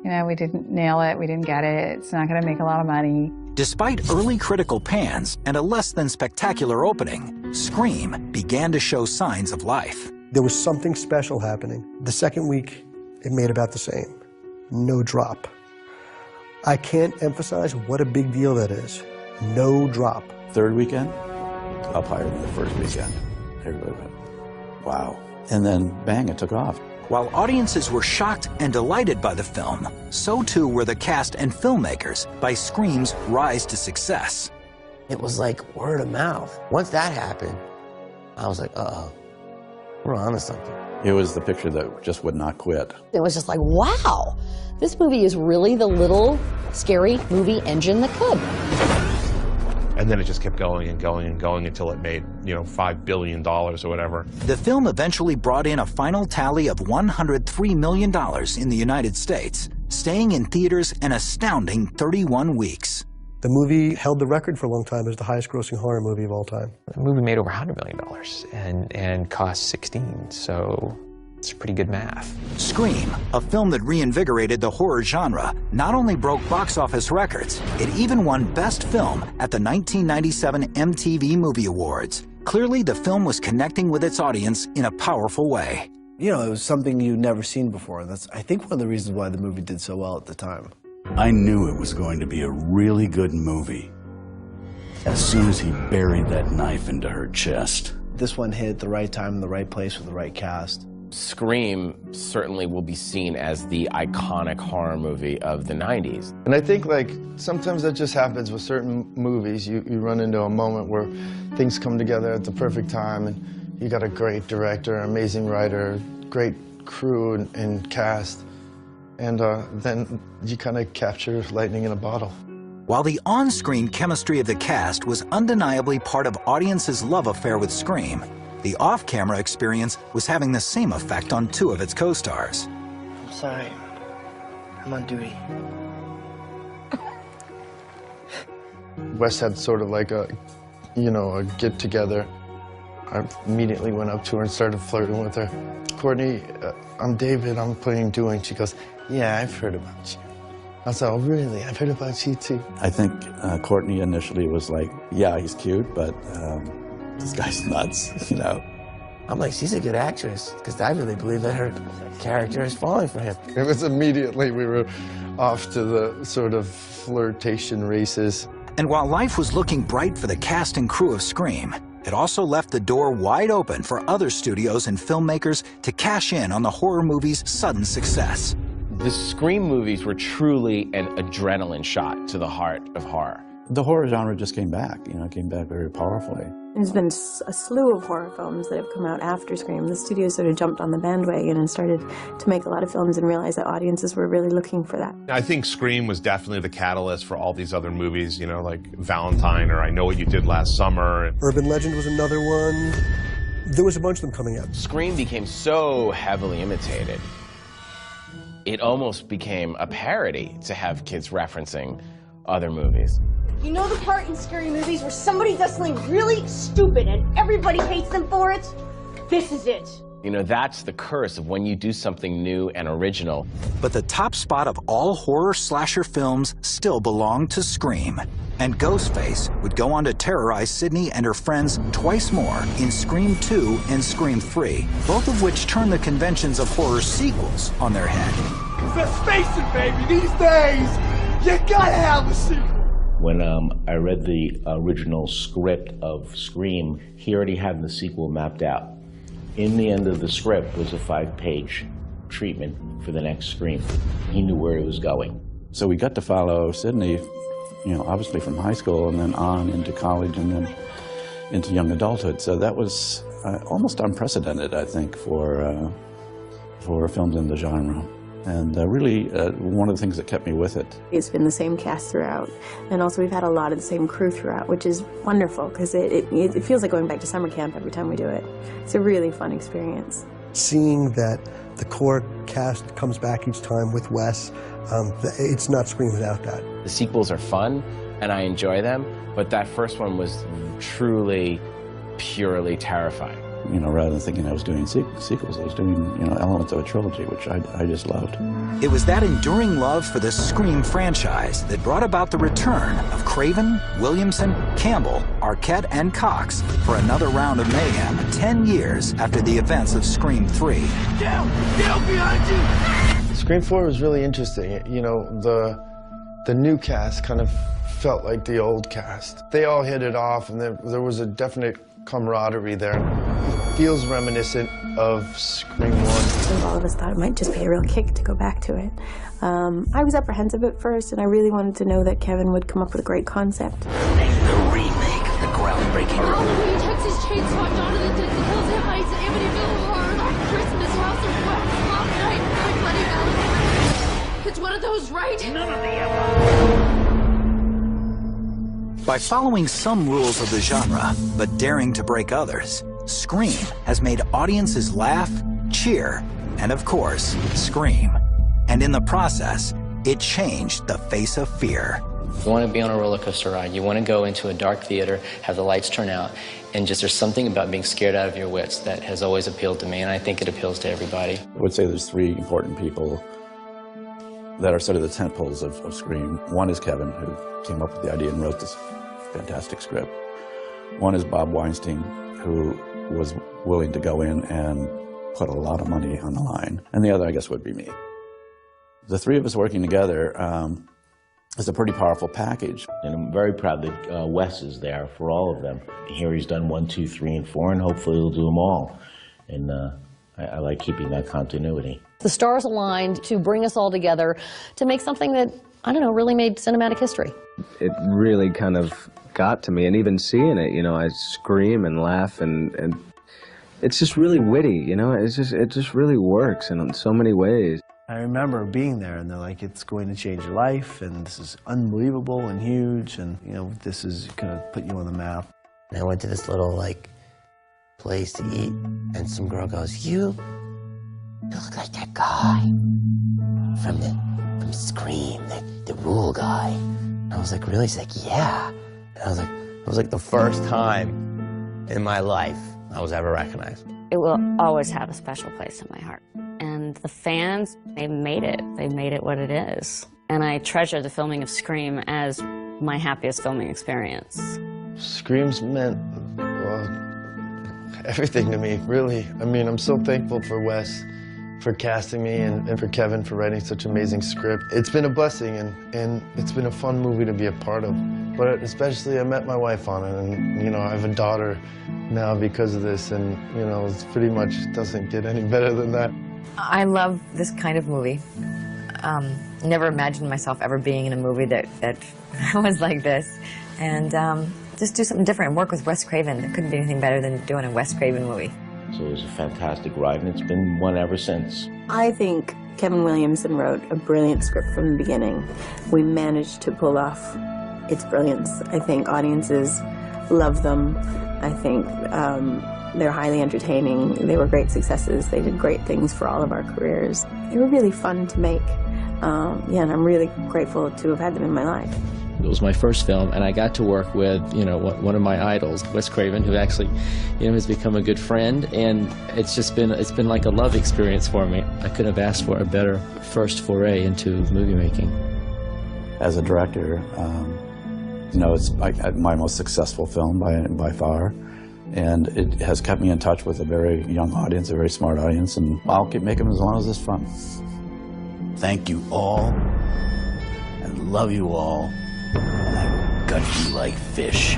you know, we didn't nail it, we didn't get it, it's not going to make a lot of money. Despite early critical pans and a less than spectacular opening, Scream began to show signs of life. There was something special happening. The second week, it made about the same. No drop. I can't emphasize what a big deal that is. No drop. Third weekend, up higher than the first weekend. Everybody went, wow. And then bang, it took off. While audiences were shocked and delighted by the film, so too were the cast and filmmakers by Scream's rise to success. It was like word of mouth. Once that happened, I was like, uh-oh, we're on to something. It was the picture that just would not quit. It was just like, wow, this movie is really the little scary movie engine that could. And then it just kept going and going and going until it made, you know, $5 billion or whatever. The film eventually brought in a final tally of $103 million in the United States, staying in theaters an astounding 31 weeks. The movie held the record for a long time as the highest grossing horror movie of all time. The movie made over $100 million and cost 16, so it's pretty good math. Scream, a film that reinvigorated the horror genre, not only broke box office records, it even won Best Film at the 1997 MTV Movie Awards. Clearly, the film was connecting with its audience in a powerful way. You know, it was something you'd never seen before. That's, I think, one of the reasons why the movie did so well at the time. I knew it was going to be a really good movie as soon as he buried that knife into her chest. This one hit at the right time in the right place with the right cast. Scream certainly will be seen as the iconic horror movie of the 90s. And I think, like, sometimes that just happens with certain movies. You run into a moment where things come together at the perfect time, and you got a great director, amazing writer, great crew and cast. And then you kind of capture lightning in a bottle. While the on-screen chemistry of the cast was undeniably part of audiences' love affair with Scream, The off-camera experience was having the same effect on two of its co-stars. I'm sorry. I'm on duty. Wes had sort of like a, you know, a get-together. I immediately went up to her and started flirting with her. Courtney, I'm David, I'm playing Dewey. She goes, yeah, I've heard about you. I said, oh, really? I've heard about you, too. I think Courtney initially was like, yeah, he's cute, but this guy's nuts, you know. I'm like, she's a good actress, because I really believe that her character is falling for him. It was immediately, we were off to the sort of flirtation races. And while life was looking bright for the cast and crew of Scream, it also left the door wide open for other studios and filmmakers to cash in on the horror movie's sudden success. The Scream movies were truly an adrenaline shot to the heart of horror. The horror genre just came back, you know, came back very powerfully. There's been a slew of horror films that have come out after Scream. The studio sort of jumped on the bandwagon and started to make a lot of films and realized that audiences were really looking for that. I think Scream was definitely the catalyst for all these other movies, you know, like Valentine or I Know What You Did Last Summer. Urban Legend was another one. There was a bunch of them coming out. Scream became so heavily imitated, it almost became a parody to have kids referencing other movies. You know the part in scary movies where somebody does something really stupid and everybody hates them for it? This is it. You know, that's the curse of when you do something new and original. But the top spot of all horror slasher films still belonged to Scream. And Ghostface would go on to terrorize Sydney and her friends twice more in Scream 2 and Scream 3, both of which turned the conventions of horror sequels on their head. Let's face it, baby, these days, you gotta have a sequel. When I read the original script of Scream, he already had the sequel mapped out. In the end of the script was a 5-page treatment for the next Scream. He knew where it was going. So we got to follow Sydney, you know, obviously from high school and then on into college and then into young adulthood. So that was almost unprecedented, I think, for films in the genre. And really, one of the things that kept me with it. It's been the same cast throughout, and also we've had a lot of the same crew throughout, which is wonderful, because it feels like going back to summer camp every time we do it. It's a really fun experience. Seeing that the core cast comes back each time with Wes, it's not Scream without that. The sequels are fun, and I enjoy them, but that first one was truly, purely terrifying. You know, rather than thinking I was doing sequels, I was doing, you know, elements of a trilogy, which I just loved. It was that enduring love for the Scream franchise that brought about the return of Craven, Williamson, Campbell, Arquette, and Cox for another round of mayhem 10 years after the events of Scream 3. Down behind you! Scream 4 was really interesting. You know, the new cast kind of felt like the old cast. They all hit it off, and there was a definite camaraderie there. It feels reminiscent of Scream 1. And all of us thought it might just be a real kick to go back to it. I was apprehensive at first, and I really wanted to know that Kevin would come up with a great concept. The remake, the groundbreaking. Halloween, Texas Chainsaw, Dawn of the Dead, The Hills Have Eyes, Amityville Horror, Christmas, House of Wax, Mom Night, Quick Bloody Valentine. It's one of those, right? None of the above. By following some rules of the genre, but daring to break others, Scream has made audiences laugh, cheer, and of course, scream. And in the process, it changed the face of fear. You want to be on a roller coaster ride. You want to go into a dark theater, have the lights turn out, and just there's something about being scared out of your wits that has always appealed to me, and I think it appeals to everybody. I would say there's 3 important people that are sort of the tentpoles of Scream. One is Kevin, who came up with the idea and wrote this fantastic script. One is Bob Weinstein, who was willing to go in and put a lot of money on the line. And the other, I guess, would be me. The 3 of us working together is a pretty powerful package. And I'm very proud that Wes is there for all of them. Here he's done 1, 2, 3, and 4, and hopefully he'll do them all. And I like keeping that continuity. The stars aligned to bring us all together to make something that, I don't know, really made cinematic history. It really kind of got to me, and even seeing it, you know, I scream and laugh, and it's just really witty, you know, it just really works in so many ways. I remember being there, and they're like, it's going to change your life, and this is unbelievable and huge, and, you know, this is going to put you on the map. And I went to this little, like, place to eat, and some girl goes, "You look like that guy from Scream, the Rule guy." And I was like, "Really?" She's like, "Yeah." And I was like, it was like the first time in my life I was ever recognized. It will always have a special place in my heart. And the fans, they made it. They made it what it is. And I treasure the filming of Scream as my happiest filming experience. Scream's meant, well, everything to me, really. I mean, I'm so thankful for Wes for casting me and for Kevin for writing such an amazing script. It's been a blessing, and it's been a fun movie to be a part of. But especially I met my wife on it, and, you know, I have a daughter now because of this, and, you know, it's pretty much doesn't get any better than that. I love this kind of movie. Never imagined myself ever being in a movie that was like this. And just do something different and work with Wes Craven. There couldn't be anything better than doing a Wes Craven movie. So it was a fantastic ride, and it's been one ever since. I think Kevin Williamson wrote a brilliant script from the beginning. We managed to pull off its brilliance. I think audiences love them. I think they're highly entertaining. They were great successes. They did great things for all of our careers. They were really fun to make. Yeah, and I'm really grateful to have had them in my life. It was my first film, and I got to work with, you know, one of my idols, Wes Craven, who actually, you know, has become a good friend, and it's been like a love experience for me. I couldn't have asked for a better first foray into movie making. As a director, you know, it's my most successful film by far, and it has kept me in touch with a very young audience, a very smart audience, and I'll keep making them as long as it's fun. Thank you all. I love you all. And I gut you like fish.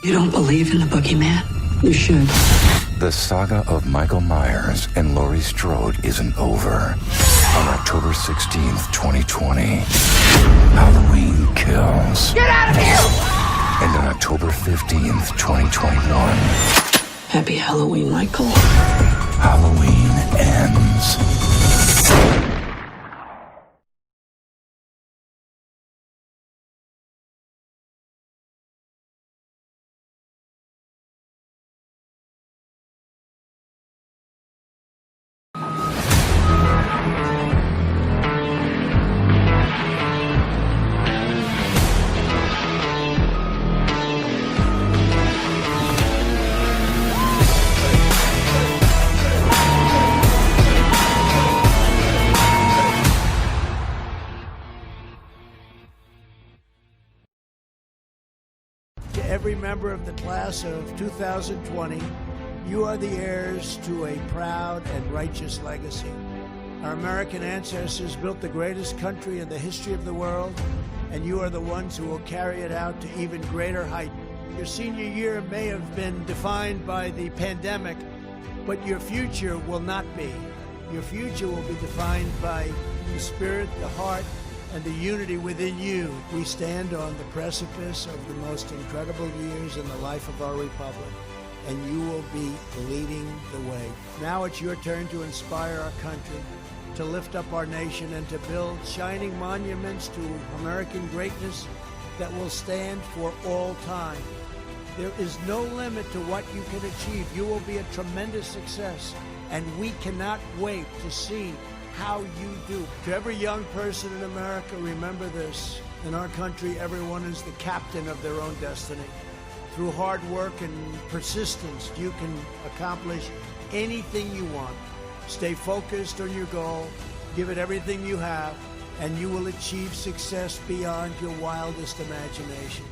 You don't believe in the boogeyman? You should. The saga of Michael Myers and Laurie Strode isn't over. On October 16th, 2020, Halloween Kills. Get out of here! And on October 15th, 2021, Happy Halloween, Michael. Halloween Ends. To every member of the class of 2020, you are the heirs to a proud and righteous legacy. Our American ancestors built the greatest country in the history of the world, and you are the ones who will carry it out to even greater height. Your senior year may have been defined by the pandemic, but your future will not be. Your future will be defined by the spirit, the heart, and the unity within you. We stand on the precipice of the most incredible years in the life of our republic, and you will be leading the way. Now it's your turn to inspire our country, to lift up our nation, and to build shining monuments to American greatness that will stand for all time. There is no limit to what you can achieve. You will be a tremendous success, and we cannot wait to see how you do. To every young person in America, remember this. In our country, everyone is the captain of their own destiny. Through hard work and persistence, you can accomplish anything you want. Stay focused on your goal, give it everything you have, and you will achieve success beyond your wildest imagination.